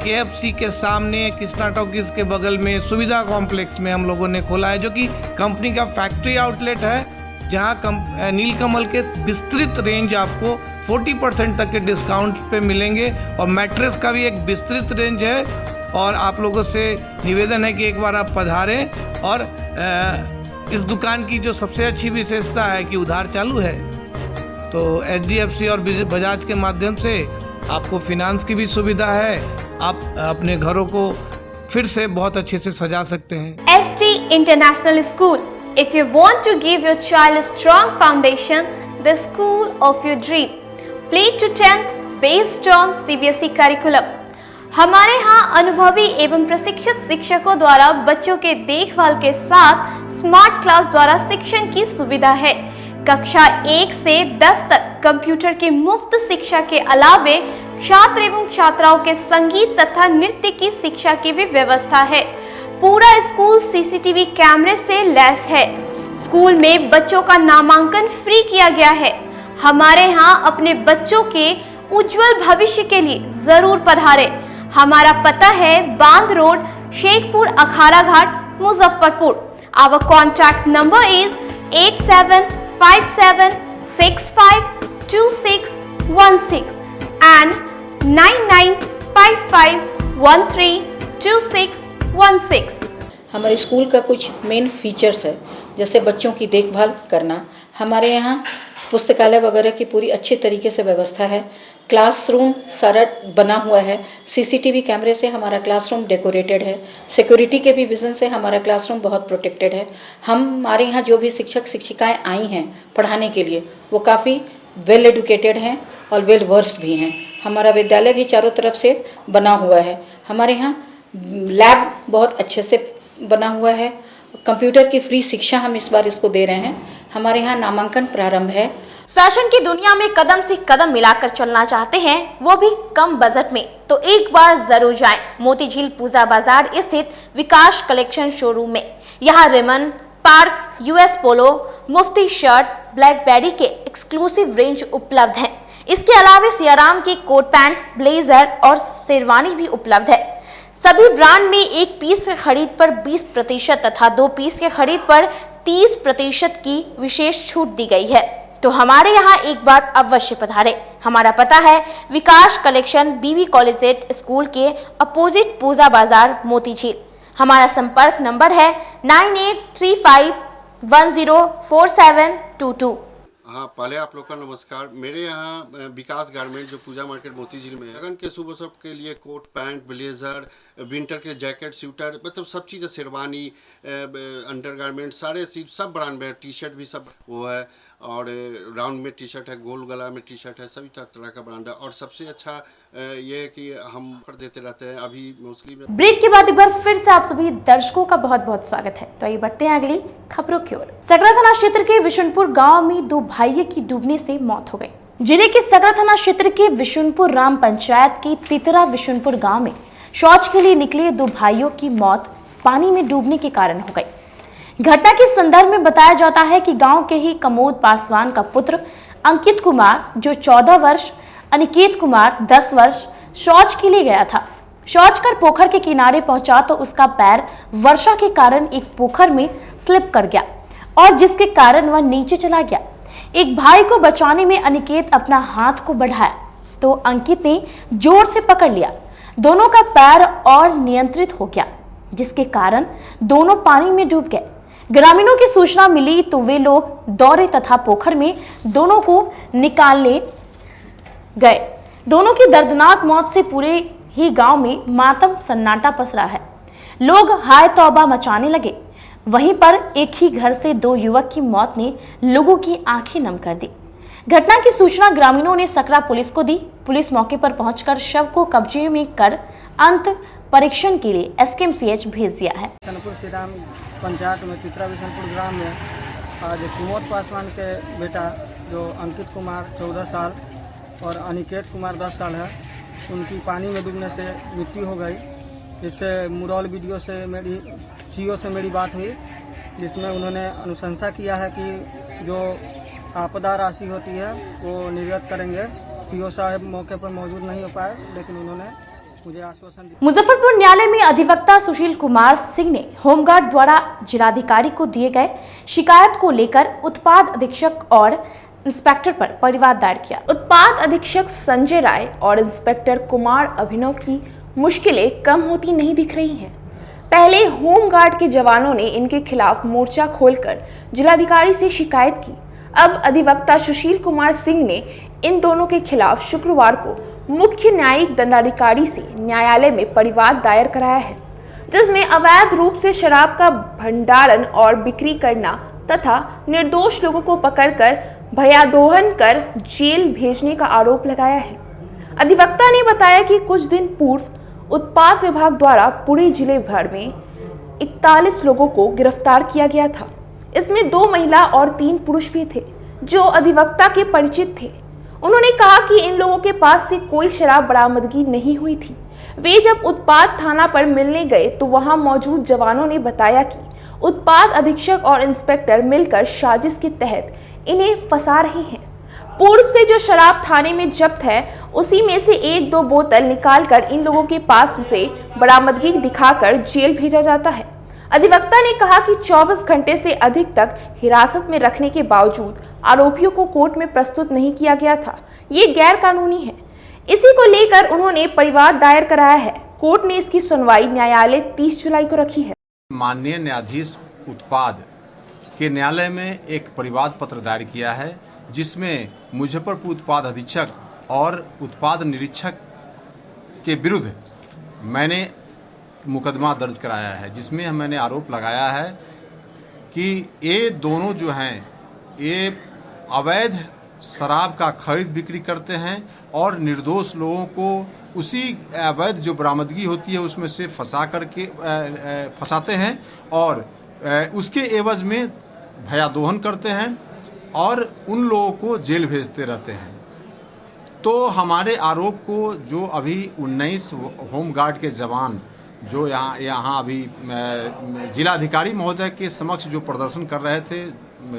KFC के सामने कृष्णा टॉकीज के बगल में सुविधा कॉम्प्लेक्स में हम लोगों ने खोला है, जो कि कंपनी का फैक्ट्री आउटलेट है, जहां नीलकमल के विस्तृत रेंज आपको 40% तक के डिस्काउंट पे मिलेंगे और मैट्रेस का भी एक विस्तृत रेंज है। और आप लोगों से निवेदन है कि एक बार आप पधारें। और इस दुकान की जो सबसे अच्छी विशेषता है कि उधार चालू है, तो HDFC और बजाज के माध्यम से आपको फिनांस की भी सुविधा है। आप अपने घरों को फिर से बहुत अच्छे से सजा सकते हैं। ST International School. If you want to give your child a strong foundation, the school of your dream. Play to 10th based on CBSE curriculum. हमारे यहाँ अनुभवी एवं प्रशिक्षित शिक्षकों द्वारा बच्चों के देखभाल के साथ स्मार्ट क्लास द्वारा शिक्षण की सुविधा है। कक्षा 1 से 10 तक कंप्यूटर की मुफ्त शिक्षा के अलावे छात्र एवं छात्राओं के संगीत तथा नृत्य की शिक्षा की भी व्यवस्था है। पूरा स्कूल CCTV कैमरे से लैस है। स्कूल में बच्चों का नामांकन फ्री किया गया है। हमारे यहाँ अपने बच्चों के उज्जवल भविष्य के लिए जरूर पधारें। हमारा पता है बांध road, Shekhpur, Akhara Ghat, Muzaffarpur. Our contact number is 8757652616 and 9955132616। हमारे स्कूल का कुछ मेन फीचर्स है, जैसे बच्चों की देखभाल करना। हमारे यहाँ पुस्तकालय वगैरह की पूरी अच्छी तरीके से व्यवस्था है। क्लासरूम सारा बना हुआ है। CCTV कैमरे से हमारा क्लासरूम डेकोरेटेड है। सिक्योरिटी के भी विजन से हमारा क्लासरूम बहुत प्रोटेक्टेड है। हमारे यहाँ जो भी शिक्षक शिक्षिकाएं आई हैं पढ़ाने के लिए, वो काफ़ी वेल एडुकेटेड हैं और वेल वर्स्ड भी हैं। हमारा विद्यालय भी चारों तरफ से बना हुआ है। हमारे यहाँ लैब बहुत अच्छे से बना हुआ है। कंप्यूटर की फ्री शिक्षा हम इस बार इसको दे रहे हैं। हमारे यहाँ नामांकन प्रारंभ है। फैशन की दुनिया में कदम से कदम मिलाकर चलना चाहते हैं, वो भी कम बजट में, तो एक बार जरूर जाएं मोतीझील पूजा बाजार स्थित विकास कलेक्शन शोरूम में। यहाँ रेमन, पार्क, US पोलो, मुफ्ती शर्ट, ब्लैकबेरी के एक्सक्लूसिव रेंज उपलब्ध हैं। इसके अलावा सियाराम के कोट पैंट, ब्लेजर और शेरवानी भी उपलब्ध है। सभी ब्रांड में 1 पीस के खरीद पर 20% तथा 2 पीस के खरीद पर 30% की विशेष छूट दी गई है। तो हमारे यहाँ एक बार अवश्य पधारें। हमारा पता है विकास कलेक्शन BB कॉलेजिएट स्कूल के अपोजिट पूजा बाजार मोतीझील। हमारा संपर्क नंबर है 9835104722। हाँ, पहले आप लोग का नमस्कार। मेरे यहाँ विकास गारमेंट जो पूजा मार्केट मोतीझील में है, लगन के शुभ अवसर के लिए कोट पैंट, ब्लेजर, विंटर के जैकेट, स्वेटर, मतलब सब चीज़ें, शेरवानी, अंडरगारमेंट, सारे चीज सब ब्रांड में, टी-शर्ट भी सब वो है, और राउंड में टी-शर्ट है, गोल गला में टी-शर्ट है, सभी तरह का ब्रांड है। और सबसे अच्छा ये है कि हम कर देते रहते हैं। अभी मोस्टली ब्रेक के बाद एक बार फिर से आप सभी दर्शकों का बहुत बहुत स्वागत है। तो आइए बढ़ते हैं अगली खबरों की ओर। सकरा थाना क्षेत्र के विशनपुर गांव में 2 भाइयों की डूबने से मौत हो गई। जिले के सकरा थाना क्षेत्र के विशुनपुर राम पंचायत की तितरा विशुनपुर गांव में शौच के लिए निकले दो भाइयों की मौत पानी में डूबने के कारण हो गई। घटना के संदर्भ में बताया जाता है कि गांव के ही कमोद पासवान का पुत्र अंकित कुमार जो 14 वर्ष, अनिकेत कुमार 10 वर्ष शौच के लिए गया था। शौच कर पोखर के किनारे पहुंचा तो उसका पैर वर्षा के कारण एक पोखर में स्लिप कर गया और जिसके कारण वह नीचे चला गया। एक भाई को बचाने में अनिकेत अपना हाथ को बढ़ाया तो अंकित ने जोर से पकड़ लिया। दोनों का पैर और नियंत्रित हो गया जिसके कारण दोनों पानी में डूब गए। ग्रामीणों की सूचना मिली तो वे लोग दौड़े तथा पोखर में दोनों को निकालने गए। दोनों की दर्दनाक मौत से पूरे ही गांव में मातम सन्नाटा पसरा है। लोग हाय तौबा मचाने लगे। वहीं पर एक ही घर से दो युवक की मौत ने लोगों की आंखें नम कर दी। घटना की सूचना ग्रामीणों ने सकरा पुलिस को दी। पुलिस मौके पर पहुंचकर शव को कब्जे में कर अंत परीक्षण के लिए एसकेएमसीएच भेज दिया है। विशनपुर श्रीराम पंचायत में तितरा विशनपुर ग्राम में आज कुमोद पासवान के बेटा जो अंकित कुमार 14 साल और अनिकेत कुमार 10 साल है, उनकी पानी में डूबने से मृत्यु हो गई। इससे मुरौल वीडियो से मेरी सीओ से मेरी बात हुई जिसमें उन्होंने अनुशंसा किया है कि जो आपदा राशि होती है वो निर्गत करेंगे। सीओ साहब मौके पर मौजूद नहीं हो पाए लेकिन उन्होंने मुझे आश्वासन दिया। मुजफ्फरपुर न्यायालय में अधिवक्ता सुशील कुमार सिंह ने होमगार्ड द्वारा जिलाधिकारी को दिए गए शिकायत को लेकर उत्पाद अधीक्षक और इंस्पेक्टर पर परिवाद दायर किया। उत्पाद अधीक्षक संजय राय और इंस्पेक्टर कुमार अभिनव की मुश्किलें कम होती नहीं दिख रही हैं। पहले होमगार्ड के जवानों ने इनके खिलाफ मोर्चा खोलकर जिलाधिकारी से शिकायत की। अब अधिवक्ता सुशील कुमार सिंह ने इन दोनों के खिलाफ शुक्रवार को मुख्य न्यायिक दंडाधिकारी से न्यायालय में परिवाद दायर कराया है, जिसमें अवैध रूप से शराब का भंडारण और बिक्री करना तथा निर्दोष लोगों को पकड़कर भयादोहन कर जेल भेजने का आरोप लगाया है। अधिवक्ता ने बताया कि कुछ दिन पूर्व उत्पाद विभाग द्वारा पूरे जिले भर में 41 लोगों को गिरफ्तार किया गया था। इसमें 2 महिला और 3 पुरुष भी थे जो अधिवक्ता के परिचित थे। उन्होंने कहा कि इन लोगों के पास से कोई शराब बरामदगी नहीं हुई थी। वे जब उत्पाद थाना पर मिलने गए तो वहां मौजूद जवानों ने बताया कि उत्पाद अधीक्षक और इंस्पेक्टर मिलकर साजिश के तहत इन्हें फंसा रहे हैं। पूर्व से जो शराब थाने में जब्त है उसी में से 1-2 बोतल निकालकर इन लोगों के पास से बरामदगी दिखाकर जेल भेजा जाता है। अधिवक्ता ने कहा कि 24 घंटे से अधिक तक हिरासत में रखने के बावजूद आरोपियों को कोर्ट में प्रस्तुत नहीं किया गया था। ये गैर कानूनी है। इसी को लेकर उन्होंने परिवाद दायर कराया है। कोर्ट ने इसकी सुनवाई न्यायालय 30 जुलाई को रखी है। माननीय न्यायाधीश उत्पाद के न्यायालय में एक परिवाद पत्र दायर किया है जिसमें मुजफ्फरपुर उत्पाद अधीक्षक और उत्पाद निरीक्षक के विरुद्ध मैंने मुकदमा दर्ज कराया है, जिसमें मैंने आरोप लगाया है कि ये दोनों जो हैं ये अवैध शराब का खरीद बिक्री करते हैं और निर्दोष लोगों को उसी अवैध जो बरामदगी होती है उसमें से फंसाते हैं और उसके एवज में भयादोहन करते हैं और उन लोगों को जेल भेजते रहते हैं। तो हमारे आरोप को जो अभी 19 होमगार्ड के जवान जो यहाँ अभी जिलाधिकारी महोदय के समक्ष जो प्रदर्शन कर रहे थे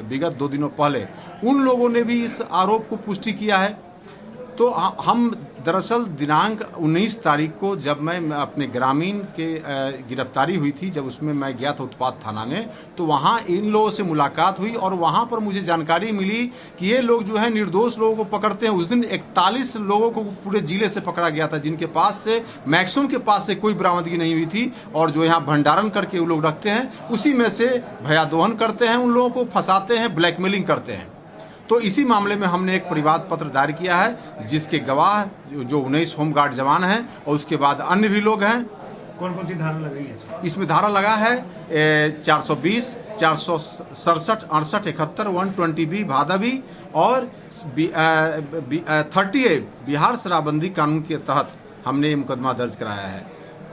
विगत 2 दिनों पहले, उन लोगों ने भी इस आरोप को पुष्टि किया है। तो हम दरअसल दिनांक 19 तारीख को जब मैं अपने ग्रामीण के गिरफ्तारी हुई थी, जब उसमें मैं गया था उत्पाद थाना में, तो वहाँ इन लोगों से मुलाकात हुई और वहाँ पर मुझे जानकारी मिली कि ये लोग जो है निर्दोष लोगों को पकड़ते हैं। उस दिन 41 लोगों को पूरे जिले से पकड़ा गया था जिनके पास से मैक्सिमम के पास से कोई बरामदगी नहीं हुई थी और जो यहाँ भंडारण करके वो लोग रखते हैं उसी में से भयादोहन करते हैं, उन लोगों को फंसाते हैं, ब्लैकमेलिंग करते हैं। तो इसी मामले में हमने एक परिवाद पत्र दायर किया है जिसके गवाह जो 19 होमगार्ड जवान हैं और उसके बाद अन्य भी लोग हैं। कौन कौन सी धारा लग रही है? इसमें धारा लगा है 420, 467, 68, 71, 120B भादाबी और 30A बिहार शराबबंदी कानून के तहत हमने ये मुकदमा दर्ज कराया है।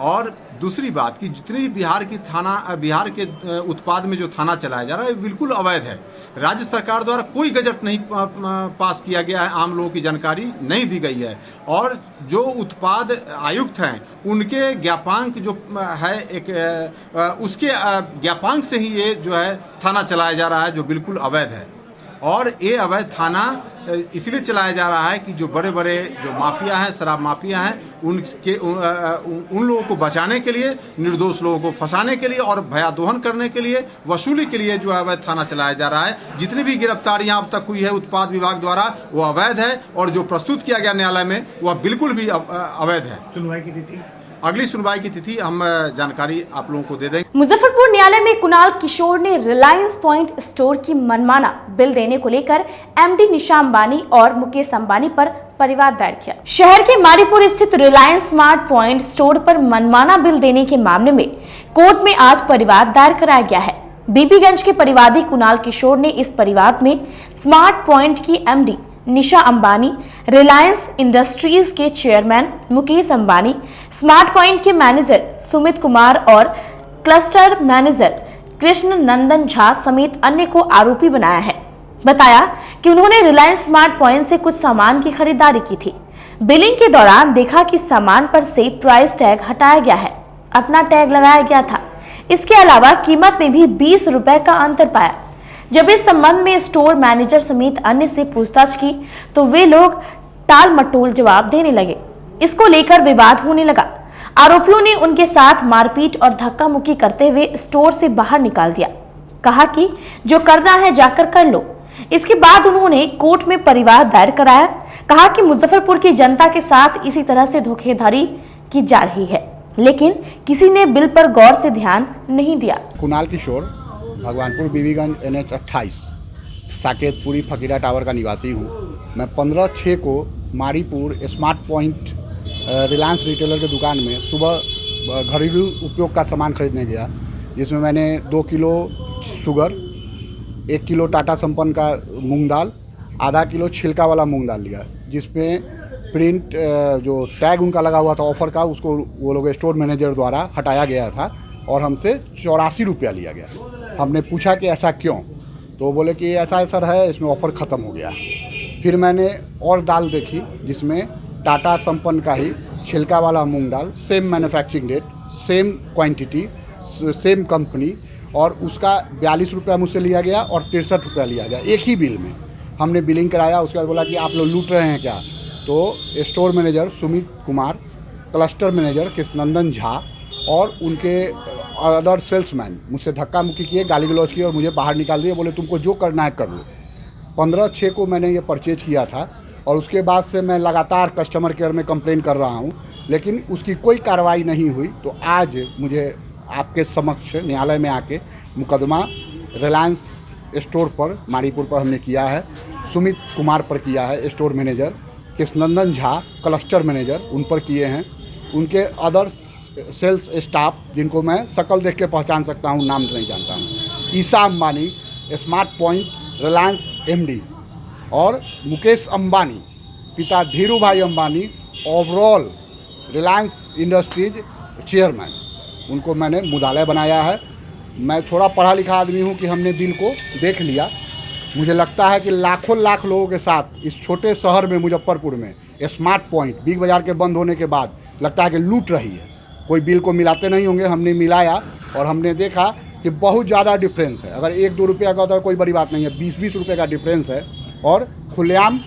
और दूसरी बात कि जितने भी बिहार के उत्पाद में जो थाना चलाया जा रहा है बिल्कुल अवैध है। राज्य सरकार द्वारा कोई गजट नहीं पास किया गया है, आम लोगों की जानकारी नहीं दी गई है और जो उत्पाद आयुक्त हैं उनके ज्ञापांक जो है उसके ज्ञापांक से ही ये जो है थाना चलाया जा रहा है, जो बिल्कुल अवैध है। और ये अवैध थाना इसलिए चलाया जा रहा है कि जो बड़े बड़े जो माफिया हैं, शराब माफिया हैं, उन लोगों को बचाने के लिए, निर्दोष लोगों को फंसाने के लिए और भयादोहन करने के लिए, वसूली के लिए जो अवैध थाना चलाया जा रहा है। जितनी भी गिरफ्तारियां अब तक हुई है उत्पाद विभाग द्वारा वो अवैध है और जो प्रस्तुत किया गया न्यायालय में वह बिल्कुल भी अवैध है। सुनवाई की तिथि, अगली सुनवाई की तिथि हम जानकारी आप लोगों को दे देंगे। मुजफ्फरपुर न्यायालय में कुणाल किशोर ने रिलायंस पॉइंट स्टोर की मनमाना बिल देने को लेकर एमडी निशा अंबानी और मुकेश अंबानी पर परिवाद दायर किया। शहर के मारीपुर स्थित रिलायंस स्मार्ट पॉइंट स्टोर पर मनमाना बिल देने के मामले में कोर्ट में आज परिवाद दायर कराया गया है। बीबीगंज के परिवादी कुणाल किशोर ने इस परिवाद में स्मार्ट पॉइंट की एमडी निशा अंबानी, रिलायंस इंडस्ट्रीज के chairman Mukesh Ambani, smart point के मैनेजर सुमित कुमार और क्लस्टर मैनेजर कृष्ण नंदन झा समेत अन्य को आरोपी बनाया है। बताया कि उन्होंने रिलायंस स्मार्ट पॉइंट से कुछ सामान की खरीदारी की थी। बिलिंग के दौरान देखा कि सामान पर से प्राइस टैग हटाया गया है, अपना टैग लगाया गया था। इसके अलावा कीमत में भी 20 रुपए का अंतर पाया। जब इस संबंध में स्टोर मैनेजर समेत अन्य से पूछताछ की तो वे लोग टाल मटोल जवाब देने लगे। इसको लेकर विवाद होने लगा। आरोपियों ने उनके साथ मारपीट और धक्का मुक्की करते हुए स्टोर से बाहर निकाल दिया। कहा कि जो करना है जाकर कर लो। इसके बाद उन्होंने कोर्ट में परिवाद दायर कराया। कहा कि मुजफ्फरपुर की जनता के साथ इसी तरह से धोखाधड़ी की जा रही है, लेकिन किसी ने बिल पर गौर से ध्यान नहीं दिया। कुणाल किशोर भगवानपुर बीबीगंज NH 28 साकेतपुरी फकीरा टावर का निवासी हूँ। मैं 15/6 को Mauripur smart point Reliance retailer के दुकान में सुबह घरेलू उपयोग का सामान खरीदने गया, जिसमें मैंने 2 किलो शुगर, 1 किलो टाटा संपन्न का मूंग दाल, आधा किलो छिलका वाला मूंग दाल लिया, जिसमें प्रिंट जो टैग उनका लगा हुआ था ऑफर का, उसको वो लोग स्टोर मैनेजर द्वारा हटाया गया था और हमसे 84 रुपया लिया गया। हमने पूछा कि ऐसा क्यों, तो बोले कि ऐसा सर है, इसमें ऑफ़र ख़त्म हो गया। फिर मैंने और दाल देखी जिसमें टाटा संपन्न का ही छिलका वाला मूंग दाल, same manufacturing date, same quantity, same company, और उसका 42 रुपया मुझसे लिया गया और 63 रुपया लिया गया एक ही बिल में। हमने बिलिंग कराया, उसके बाद बोला कि आप लोग लूट रहे हैं क्या। तो store manager Sumit Kumar, cluster manager Krishnanandan Jha और उनके अदर सेल्समैन मुझसे धक्का मुक्की किए, गाली गलौज किए और मुझे बाहर निकाल दिए। बोले तुमको जो करना है कर लो। 15/6 को मैंने ये परचेज किया था और उसके बाद से मैं लगातार कस्टमर केयर में कंप्लेन कर रहा हूँ, लेकिन उसकी कोई कार्रवाई नहीं हुई। तो आज मुझे आपके समक्ष न्यायालय में आके मुकदमा रिलायंस स्टोर पर मारीपुर पर हमने किया है, सुमित कुमार पर किया है store manager, Krishnanandan Jha cluster manager उन पर किए हैं, उनके अदर सेल्स स्टाफ जिनको मैं शक्ल देख के पहचान सकता हूँ, नाम नहीं जानता हूँ, Isha Ambani smart point Reliance MD और मुकेश अंबानी पिता Dhirubhai Ambani overall Reliance Industries chairman, उनको मैंने मुदालय बनाया है। मैं थोड़ा पढ़ा लिखा आदमी हूँ कि हमने बिल को देख लिया। मुझे लगता है कि लाखों लाख लोगों के साथ इस छोटे शहर में मुजफ्फरपुर में स्मार्ट पॉइंट बिग बाज़ार के बंद होने के बाद लगता है कि लूट रही है। कोई बिल को मिलाते नहीं होंगे, हमने मिलाया और हमने देखा कि बहुत ज़्यादा डिफरेंस है। अगर 1-2 रुपया का तो कोई बड़ी बात नहीं है, 20-20 रुपये का डिफरेंस है और खुलेआम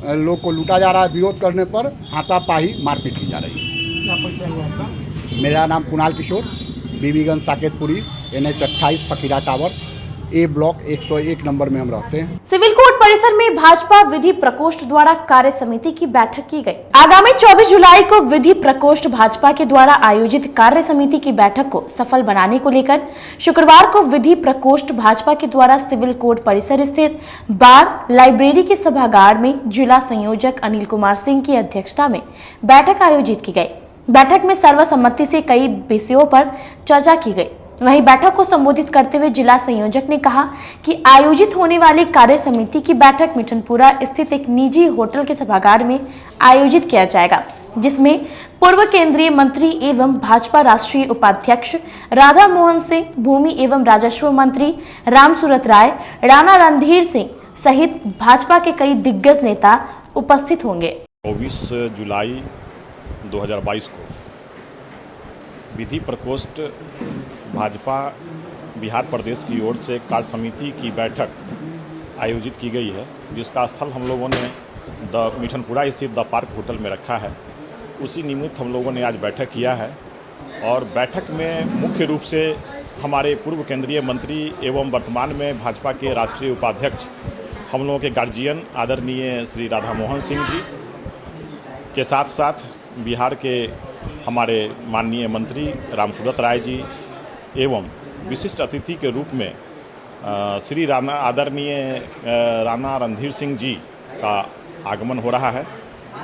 लोग को लूटा जा रहा है। विरोध करने पर हाथापाई मारपीट की जा रही है। मेरा नाम Kunal Kishore, Bibiganj Saketpuri NH 28 Fakira tower A block 101 number में हम रहते हैं। सिविल कोर्ट परिसर में भाजपा विधि प्रकोष्ठ द्वारा कार्य समिति की बैठक की गई। आगामी 24 जुलाई को विधि प्रकोष्ठ भाजपा के द्वारा आयोजित कार्य समिति की बैठक को सफल बनाने को लेकर शुक्रवार को विधि प्रकोष्ठ भाजपा के द्वारा सिविल कोर्ट परिसर स्थित बार लाइब्रेरी के सभागार में जिला संयोजक अनिल कुमार सिंह की अध्यक्षता में बैठक आयोजित की गई। बैठक में सर्वसम्मति से कई विषयों पर चर्चा की गई। वहीं बैठक को संबोधित करते हुए जिला संयोजक ने कहा कि आयोजित होने वाली कार्य समिति की बैठक मिठनपुरा स्थित एक निजी होटल के सभागार में आयोजित किया जाएगा। जिसमें पूर्व केंद्रीय मंत्री एवं भाजपा राष्ट्रीय उपाध्यक्ष राधा मोहन सिंह, भूमि एवं राजस्व मंत्री रामसूरत राय, राणा रणधीर सिंह सहित भाजपा के कई दिग्गज नेता उपस्थित होंगे। 24 जुलाई 2022 को विधि प्रकोष्ठ भाजपा बिहार प्रदेश की ओर से कार्य समिति की बैठक आयोजित की गई है, जिसका स्थल हम लोगों ने द मिठनपुरा स्थित द पार्क होटल में रखा है। उसी निमित्त हम लोगों ने आज बैठक किया है और बैठक में मुख्य रूप से हमारे पूर्व केंद्रीय मंत्री एवं वर्तमान में भाजपा के राष्ट्रीय उपाध्यक्ष हम लोगों के गार्जियन आदरणीय श्री राधा मोहन सिंह जी के साथ साथ बिहार के हमारे माननीय मंत्री रामसूरत राय जी एवं विशिष्ट अतिथि के रूप में श्री आदरणीय राणा रणधीर सिंह जी का आगमन हो रहा है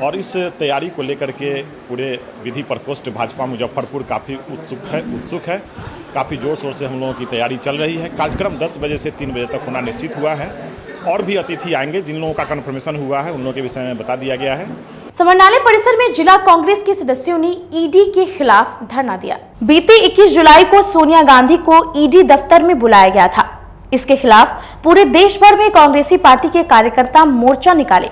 और इस तैयारी को लेकर के पूरे विधि प्रकोष्ठ भाजपा मुजफ्फरपुर काफ़ी उत्सुक है। काफ़ी ज़ोर शोर से हम लोगों की तैयारी चल रही है। कार्यक्रम 10 बजे से 3 बजे तक होना निश्चित हुआ है और भी अतिथि आएंगे। जिन लोगों का कन्फर्मेशन हुआ है उन लोगों के विषय में बता दिया गया है। समरनाले परिसर में जिला कांग्रेस के सदस्यों ने ईडी के खिलाफ धरना दिया। बीते 21 जुलाई को सोनिया गांधी को ईडी दफ्तर में बुलाया गया था। इसके खिलाफ पूरे देश भर में कांग्रेसी पार्टी के कार्यकर्ता मोर्चा निकाले।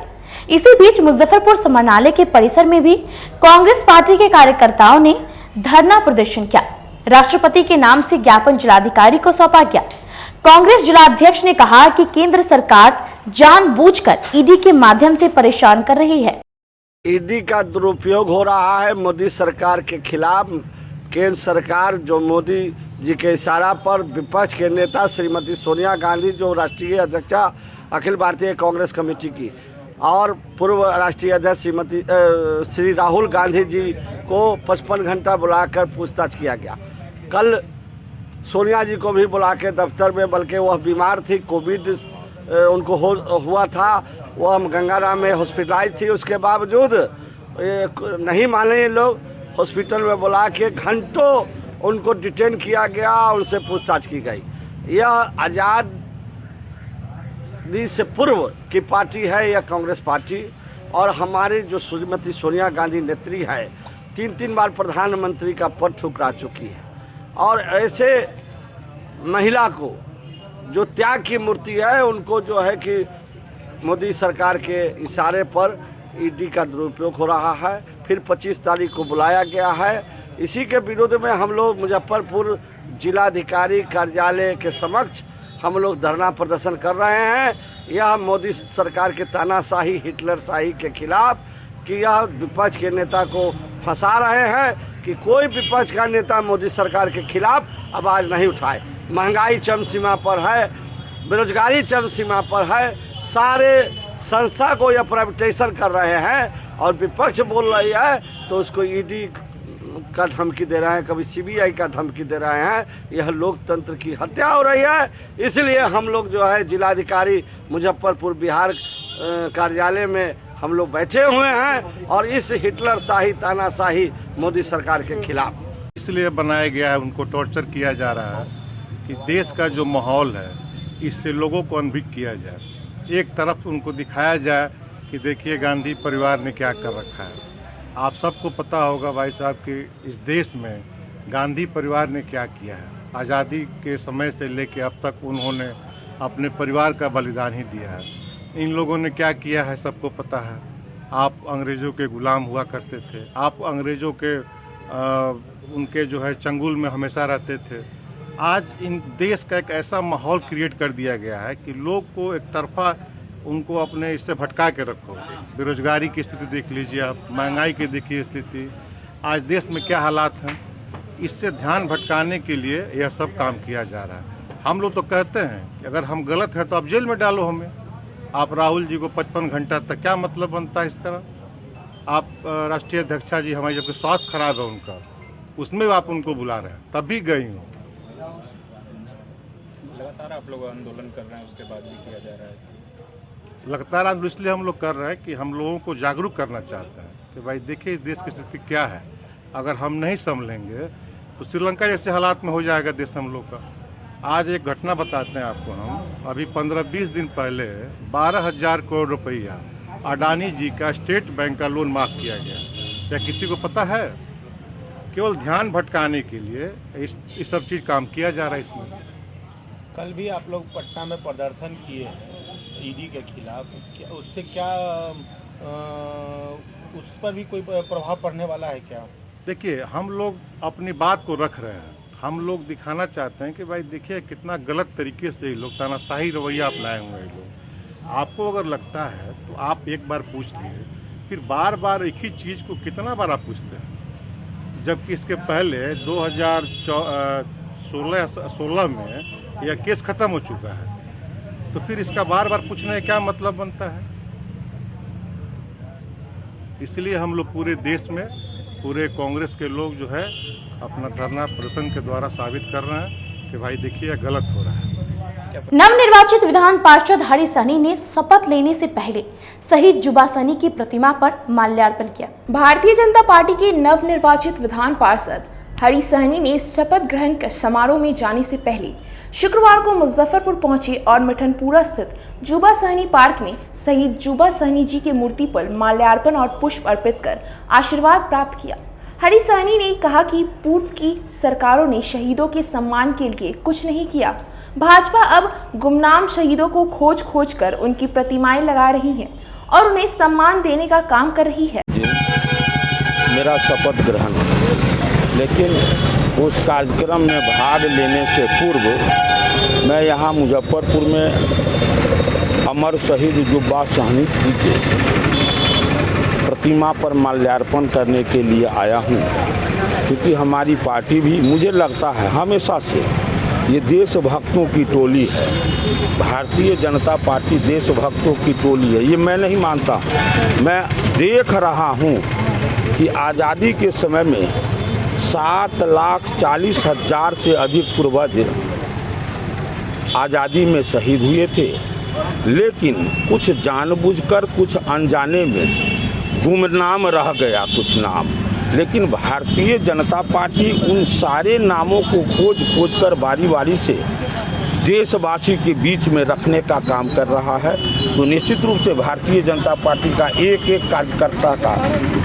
इसी बीच मुजफ्फरपुर समरनाले के परिसर में भी कांग्रेस पार्टी के कार्यकर्ताओं ने धरना प्रदर्शन किया। राष्ट्रपति के नाम से ज्ञापन जिलाधिकारी को सौंपा गया। कांग्रेस जिलाध्यक्ष ने कहा कि केंद्र सरकार जानबूझकर ईडी के माध्यम से परेशान कर रही है। ईडी का दुरुपयोग हो रहा है मोदी सरकार के खिलाफ। केंद्र सरकार जो मोदी जी के इशारा पर विपक्ष के नेता श्रीमती सोनिया गांधी जो राष्ट्रीय अध्यक्षा अखिल भारतीय कांग्रेस कमेटी की और पूर्व राष्ट्रीय अध्यक्ष श्री राहुल गांधी जी को 55 घंटा बुलाकर पूछताछ किया गया। कल सोनिया जी को भी बुला के दफ्तर में, बल्कि वह बीमार थी, कोविड उनको हुआ था, वह गंगाराम में हॉस्पिटलाइज थी। उसके बावजूद नहीं माने ये लोग, हॉस्पिटल में बुला के घंटों उनको डिटेन किया गया, उनसे पूछताछ की गई। यह आज़ादी से पूर्व की पार्टी है यह कांग्रेस पार्टी। और हमारी जो श्रीमती सोनिया गांधी नेत्री है 3 बार प्रधानमंत्री का पद ठुकरा चुकी है और ऐसे महिला को जो त्याग की मूर्ति है उनको जो है कि मोदी सरकार के इशारे पर ईडी का दुरुपयोग हो रहा है। फिर 25 तारीख को बुलाया गया है। इसी के विरोध में हम लोग मुजफ्फरपुर जिलाधिकारी कार्यालय के समक्ष हम लोग धरना प्रदर्शन कर रहे हैं। यह मोदी सरकार के तानाशाही हिटलर शाही के खिलाफ कि यह विपक्ष के नेता को फंसा रहे हैं कि कोई विपक्ष का नेता मोदी सरकार के खिलाफ आवाज़ नहीं उठाए। महंगाई चरम सीमा पर है, बेरोजगारी चरम सीमा पर है, सारे संस्था को यह प्राइवेटाइजेशन कर रहे हैं और विपक्ष बोल रही है तो उसको ईडी का धमकी दे रहे हैं, कभी सीबीआई का धमकी दे रहे हैं। यह लोकतंत्र की हत्या हो रही है। इसलिए हम लोग जो है जिलाधिकारी मुजफ्फरपुर बिहार कार्यालय में हम लोग बैठे हुए हैं और इस हिटलर शाही तानाशाही मोदी सरकार के खिलाफ इसलिए बनाया गया है, उनको टॉर्चर किया जा रहा है कि देश का जो माहौल है इससे लोगों को अनभिज्ञ किया जाए। एक तरफ उनको दिखाया जाए कि देखिए गांधी परिवार ने क्या कर रखा है। आप सबको पता होगा भाई साहब कि इस देश में गांधी परिवार ने क्या किया है। आज़ादी के समय से लेकर अब तक उन्होंने अपने परिवार का बलिदान ही दिया है। इन लोगों ने क्या किया है सबको पता है। आप अंग्रेज़ों के गुलाम हुआ करते थे, आप अंग्रेज़ों के उनके जो है चंगुल में हमेशा रहते थे। आज इन देश का एक ऐसा माहौल क्रिएट कर दिया गया है कि लोग को एक तरफा उनको अपने इससे भटका के रखो। बेरोजगारी की स्थिति देख लीजिए आप, महंगाई की देखिए स्थिति, आज देश में क्या हालात हैं। इससे ध्यान भटकाने के लिए यह सब काम किया जा रहा है। हम लोग तो कहते हैं कि अगर हम गलत हैं तो आप जेल में डालो हमें। आप राहुल जी को 55 घंटा तक, क्या मतलब बनता है इस तरह। आप राष्ट्रीय अध्यक्षा जी हमारी जबकि स्वास्थ्य खराब है उनका, उसमें आप उनको बुला रहे हैं, तब भी गई हूँ। लगातार आप लोग आंदोलन कर रहे हैं, उसके बाद भी किया जा रहा है। लगातार आंदोलन इसलिए हम लोग कर रहे हैं कि हम लोगों को जागरूक करना चाहते हैं कि भाई देखिए इस देश की स्थिति क्या है। अगर हम नहीं संभलेंगे तो श्रीलंका जैसे हालात में हो जाएगा देश हम लोग का। आज एक घटना बताते हैं आपको हम। अभी 15-20 दिन पहले 12,000 करोड़ रुपया अडानी जी का स्टेट बैंक का लोन माफ़ किया गया। क्या किसी को पता है? केवल ध्यान भटकाने के लिए इस सब चीज़ काम किया जा रहा है इसमें। कल भी आप लोग पटना में प्रदर्शन किए हैं ईडी के खिलाफ, उससे क्या उस पर भी कोई प्रभाव पड़ने वाला है क्या? देखिए, हम लोग अपनी बात को रख रहे हैं। हम लोग दिखाना चाहते हैं कि भाई देखिए कितना गलत तरीके से लोग तानाशाही रवैया अपनाए हुए हैं लोग। आपको अगर लगता है तो आप एक बार पूछ लीजिए, फिर बार बार एक ही चीज़ को कितना बार आप पूछते हैं? जबकि इसके पहले 2016 में यह केस ख़त्म हो चुका है, तो फिर इसका बार बार पूछने का क्या मतलब बनता है? इसलिए हम लोग पूरे देश में पूरे कांग्रेस के लोग जो है अपना धरना प्रदर्शन के द्वारा साबित कर रहे हैं कि भाई देखिए गलत हो रहा है। नवनिर्वाचित विधान पार्षद हरि सहनी ने शपथ लेने से पहले शहीद जुबा सहनी की प्रतिमा पर माल्यार्पण किया। भारतीय जनता पार्टी के नवनिर्वाचित विधान पार्षद हरि सहनी ने शपथ ग्रहण समारोह में जाने से पहले शुक्रवार को मुजफ्फरपुर पहुंचे और मिठनपुरा स्थित जुबा सहनी पार्क में शहीद जुबा सहनी जी की मूर्ति पर माल्यार्पण और पुष्प अर्पित कर आशीर्वाद प्राप्त किया। हरि सहनी ने कहा कि पूर्व की सरकारों ने शहीदों के सम्मान के लिए कुछ नहीं किया। भाजपा अब गुमनाम शहीदों को खोज खोज कर उनकी प्रतिमाएं लगा रही है और उन्हें सम्मान देने का काम कर रही है। मेरा शपथ ग्रहण, लेकिन उस कार्यक्रम में भाग लेने से पूर्व मैं यहाँ मुजफ्फरपुर में अमर शहीद जुब्बा सहनी जी के प्रतिमा पर माल्यार्पण करने के लिए आया हूँ, क्योंकि हमारी पार्टी भी, मुझे लगता है हमेशा से ये देशभक्तों की टोली है। भारतीय जनता पार्टी देशभक्तों की टोली है, ये मैं नहीं मानता। मैं देख रहा हूँ कि आज़ादी के समय में 7,40,000 से अधिक पूर्वज आज़ादी में शहीद हुए थे, लेकिन कुछ जानबूझकर कुछ अनजाने में गुमनाम रह गया कुछ नाम। लेकिन भारतीय जनता पार्टी उन सारे नामों को खोज खोज कर बारी बारी से देशवासी के बीच में रखने का काम कर रहा है। तो निश्चित रूप से भारतीय जनता पार्टी का एक एक कार्यकर्ता का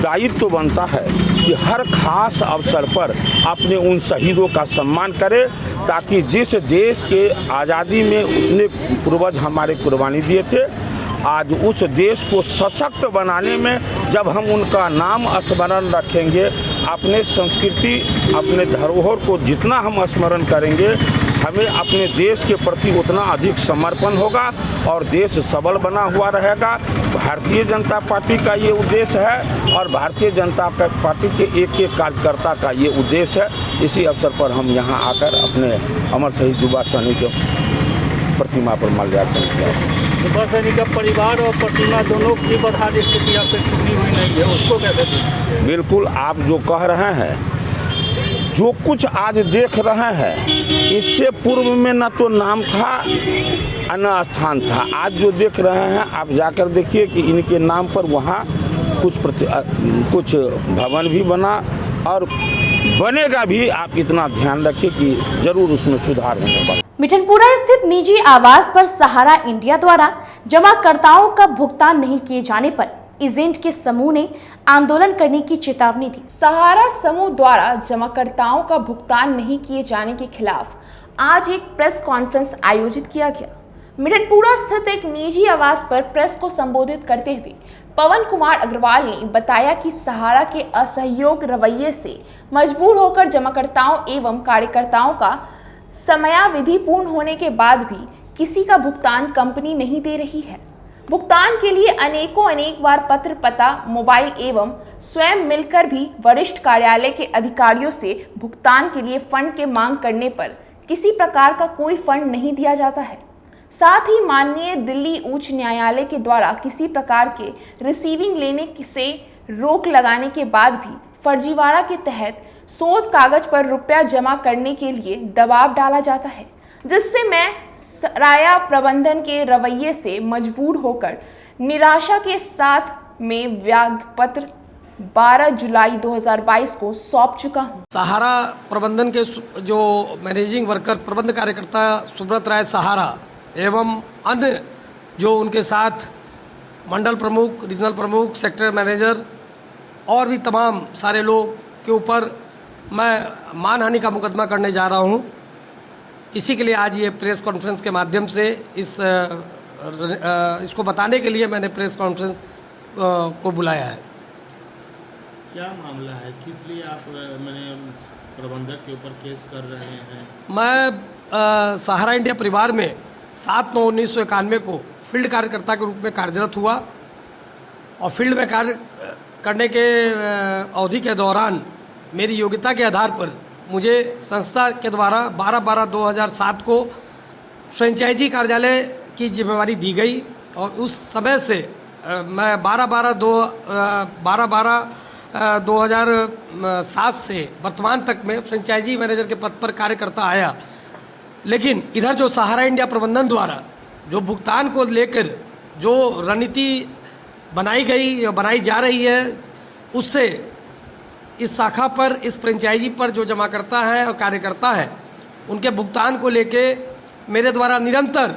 दायित्व तो बनता है कि हर खास अवसर पर अपने उन शहीदों का सम्मान करे, ताकि जिस देश के आज़ादी में उतने पूर्वज हमारे कुर्बानी दिए थे, आज उस देश को सशक्त बनाने में जब हम उनका नाम स्मरण रखेंगे, अपने संस्कृति अपने धरोहर को जितना हम स्मरण करेंगे, हमें अपने देश के प्रति उतना अधिक समर्पण होगा और देश सबल बना हुआ रहेगा। भारतीय जनता पार्टी का ये उद्देश्य है और भारतीय जनता पार्टी के एक एक कार्यकर्ता का ये उद्देश्य है। इसी अवसर पर हम यहाँ आकर अपने अमर शहीद जुबा सहनी के प्रतिमा पर माल्यार्पण किया। जुबा सहनी का परिवार और प्रतिमा दोनों की बदहाली स्थिति आपसे छुटी हुई नहीं है, उसको कैसे देखें? बिल्कुल, आप जो कह रहे हैं, जो कुछ आज देख रहे हैं, इससे पूर्व में न तो नाम था न स्थान था। आज जो देख रहे हैं आप जाकर देखिए कि इनके नाम पर वहाँ कुछ भवन भी बना और बनेगा भी। आप इतना ध्यान रखिए कि जरूर उसमें सुधार होने वाला। मिठनपुरा स्थित निजी आवास पर सहारा इंडिया द्वारा जमाकर्ताओं का भुगतान नहीं किए जाने पर एजेंट के समूह ने आंदोलन करने की चेतावनी दी। सहारा समूह द्वारा जमाकर्ताओं का भुगतान नहीं किए जाने के खिलाफ आज एक प्रेस कॉन्फ्रेंस आयोजित किया गया। मिठनपुरा स्थित एक निजी आवास पर प्रेस को संबोधित करते हुए पवन कुमार अग्रवाल ने बताया कि सहारा के असहयोग रवैये से मजबूर होकर जमाकर्ताओं एवं कार्यकर्ताओं का समयावधि पूर्ण होने के बाद भी किसी का भुगतान कंपनी नहीं दे रही है। भुगतान के लिए अनेक बार पत्र, पता, मोबाइल एवं स्वयं मिलकर भी वरिष्ठ कार्यालय के अधिकारियों से भुगतान के लिए फंड के मांग करने पर किसी प्रकार का कोई फंड नहीं दिया जाता है। साथ ही माननीय दिल्ली उच्च न्यायालय के द्वारा किसी प्रकार के रिसीविंग लेने से रोक लगाने के बाद भी फर्जीवाड़ा के तहत शोध कागज पर रुपया जमा करने के लिए दबाव डाला जाता है, जिससे मैं सराया प्रबंधन के रवैये से मजबूर होकर निराशा के साथ में ज्ञापन 12 जुलाई 2022 को सौंप चुका हूं। सहारा प्रबंधन के जो मैनेजिंग वर्कर प्रबंध कार्यकर्ता सुब्रत राय सहारा एवं अन्य जो उनके साथ मंडल प्रमुख, रीजनल प्रमुख, सेक्टर मैनेजर और भी तमाम सारे लोग के ऊपर मैं मानहानि का मुकदमा करने जा रहा हूं। इसी के लिए आज ये प्रेस कॉन्फ्रेंस के माध्यम से इसको बताने के लिए मैंने प्रेस कॉन्फ्रेंस को बुलाया है। क्या मामला है, किस लिए आप मैंने प्रबंधक के ऊपर केस कर रहे हैं? मैं सहारा इंडिया परिवार में 7/9/1991 को फील्ड कार्यकर्ता के रूप में कार्यरत हुआ और फील्ड में कार्य करने के अवधि के दौरान मेरी योग्यता के आधार पर मुझे संस्था के द्वारा 12/12/2007 को फ्रेंचाइजी कार्यालय की जिम्मेवारी दी गई और उस समय से मैं 12/12/2007 से वर्तमान तक में फ्रेंचाइजी मैनेजर के पद पर कार्य करता आया। लेकिन इधर जो सहारा इंडिया प्रबंधन द्वारा जो भुगतान को लेकर जो रणनीति बनाई गई या बनाई जा रही है, उससे इस शाखा पर, इस फ्रेंचाइजी पर जो जमा करता है और कार्यकर्ता है, उनके भुगतान को लेके मेरे द्वारा निरंतर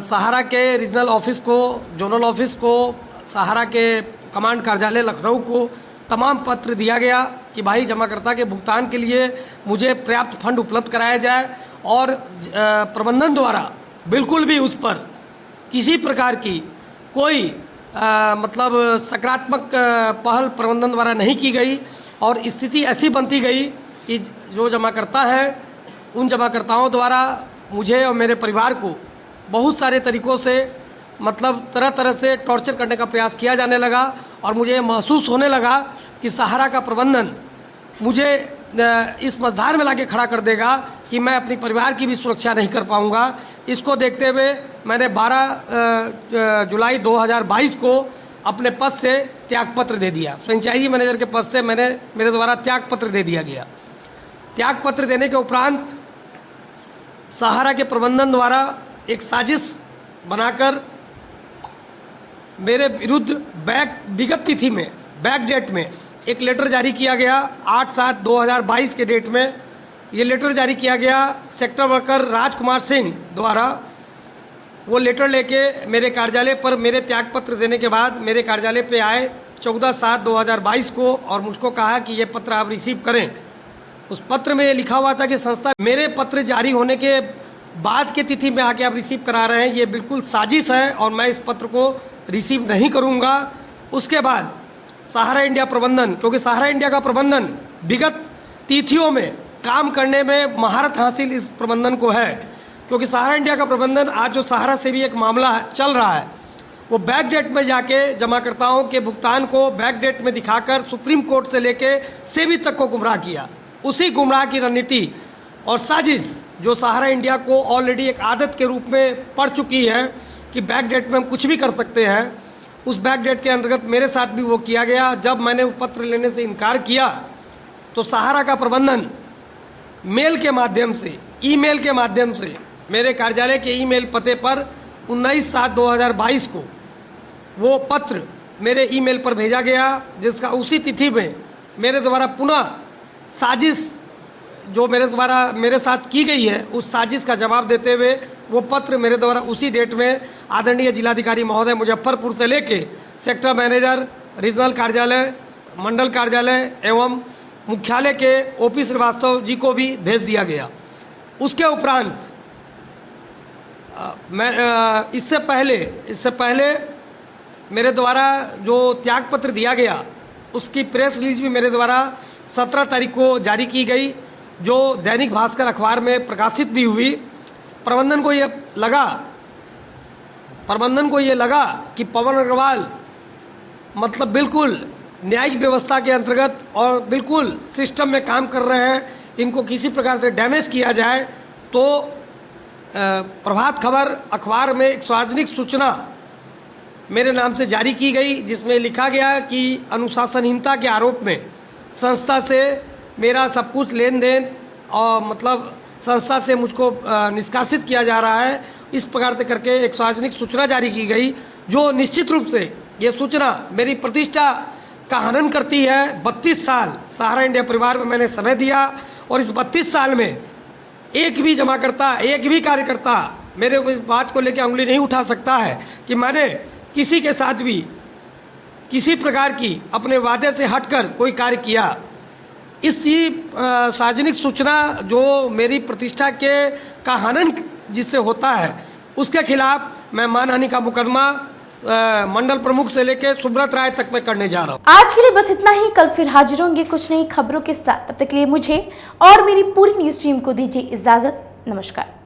सहारा के रीजनल ऑफिस को, जोनल ऑफिस को, सहारा के कमांड कार्यालय लखनऊ को तमाम पत्र दिया गया कि भाई जमाकर्ता के भुगतान के लिए मुझे पर्याप्त फंड उपलब्ध कराया जाए और प्रबंधन द्वारा बिल्कुल भी उस पर किसी प्रकार की कोई मतलब सकारात्मक पहल प्रबंधन द्वारा नहीं की गई और स्थिति ऐसी बनती गई कि जो जमाकर्ता है उन जमाकर्ताओं द्वारा मुझे और मेरे परिवार को बहुत सारे तरीक़ों से मतलब तरह तरह से टॉर्चर करने का प्रयास किया जाने लगा और मुझे महसूस होने लगा कि सहारा का प्रबंधन मुझे इस मझधार में लाके खड़ा कर देगा कि मैं अपनी परिवार की भी सुरक्षा नहीं कर पाऊंगा। इसको देखते हुए मैंने 12 जुलाई 2022 को अपने पद से त्यागपत्र दे दिया। फ्रेंचाइजी मैनेजर के पद से मेरे द्वारा त्यागपत्र दे दिया गया। त्यागपत्र देने के उपरांत सहारा के प्रबंधन द्वारा एक साजिश बनाकर मेरे विरुद्ध विगत तिथि में बैक डेट में एक लेटर जारी किया गया। 8/7/2022 के डेट में ये लेटर जारी किया गया सेक्टर वर्कर राजकुमार सिंह द्वारा। वो लेटर लेके मेरे कार्यालय पर मेरे त्यागपत्र देने के बाद मेरे कार्यालय पे आए 14/7/2022 को और मुझको कहा कि ये पत्र आप रिसीव करें। उस पत्र में लिखा हुआ था कि संस्था मेरे पत्र जारी होने के बाद के तिथि में आके आप रिसीव करा रहे हैं, ये बिल्कुल साजिश है और मैं इस पत्र को रिसीव नहीं करूंगा। उसके बाद सहारा इंडिया प्रबंधन, क्योंकि सहारा इंडिया का प्रबंधन विगत तिथियों में काम करने में महारत हासिल इस प्रबंधन को है, क्योंकि सहारा इंडिया का प्रबंधन आज जो सहारा से भी एक मामला चल रहा है वो बैक डेट में जाके जमाकर्ताओं के भुगतान को बैक डेट में दिखाकर सुप्रीम कोर्ट से लेके सेबी तक को गुमराह किया। उसी गुमराह की रणनीति और साजिश जो सहारा इंडिया को ऑलरेडी एक आदत के रूप में पड़ चुकी है कि बैक डेट में हम कुछ भी कर सकते हैं, उस बैक डेट के अंतर्गत मेरे साथ भी वो किया गया। जब मैंने वो पत्र लेने से इनकार किया तो सहारा का प्रबंधन मेल के माध्यम से, ईमेल के माध्यम से मेरे कार्यालय के ईमेल पते पर 19/7/2022 को वो पत्र मेरे ईमेल पर भेजा गया, जिसका उसी तिथि में मेरे द्वारा पुनः साजिश जो मेरे साथ की गई है उस साजिश का जवाब देते हुए वो पत्र मेरे द्वारा उसी डेट में आदरणीय जिलाधिकारी महोदय मुजफ्फरपुर से लेके सेक्टर मैनेजर, रीजनल कार्यालय, मंडल कार्यालय एवं मुख्यालय के ओपी श्रीवास्तव जी को भी भेज दिया गया। उसके उपरांत इससे पहले मेरे द्वारा जो त्यागपत्र दिया गया उसकी प्रेस रिलीज भी मेरे द्वारा 17 तारीख को जारी की गई, जो दैनिक भास्कर अखबार में प्रकाशित भी हुई। प्रबंधन को ये लगा कि पवन अग्रवाल मतलब बिल्कुल न्यायिक व्यवस्था के अंतर्गत और बिल्कुल सिस्टम में काम कर रहे हैं, इनको किसी प्रकार से डैमेज किया जाए। तो प्रभात खबर अखबार में एक सार्वजनिक सूचना मेरे नाम से जारी की गई, जिसमें लिखा गया कि अनुशासनहीनता के आरोप में संस्था से मेरा सब कुछ लेन देन और मतलब संस्था से मुझको निष्कासित किया जा रहा है। इस प्रकार से करके एक सार्वजनिक सूचना जारी की गई, जो निश्चित रूप से ये सूचना मेरी प्रतिष्ठा का हनन करती है। 32 साल सहारा इंडिया परिवार में मैंने समय दिया और इस 32 साल में एक भी जमाकर्ता, एक भी कार्यकर्ता मेरे इस बात को लेकर उंगली नहीं उठा सकता है कि मैंने किसी के साथ भी किसी प्रकार की अपने वादे से हटकर कोई कार्य किया, इसी सार्वजनिक सूचना जो मेरी प्रतिष्ठा का हनन जिससे होता है, उसके खिलाफ मैं मानहानि का मुकदमा मंडल प्रमुख से लेकर सुब्रत राय तक मैं करने जा रहा हूँ। आज के लिए बस इतना ही। कल फिर हाजिर होंगे कुछ नई खबरों के साथ। तब तक के लिए मुझे और मेरी पूरी न्यूज टीम को दीजिए इजाजत। नमस्कार।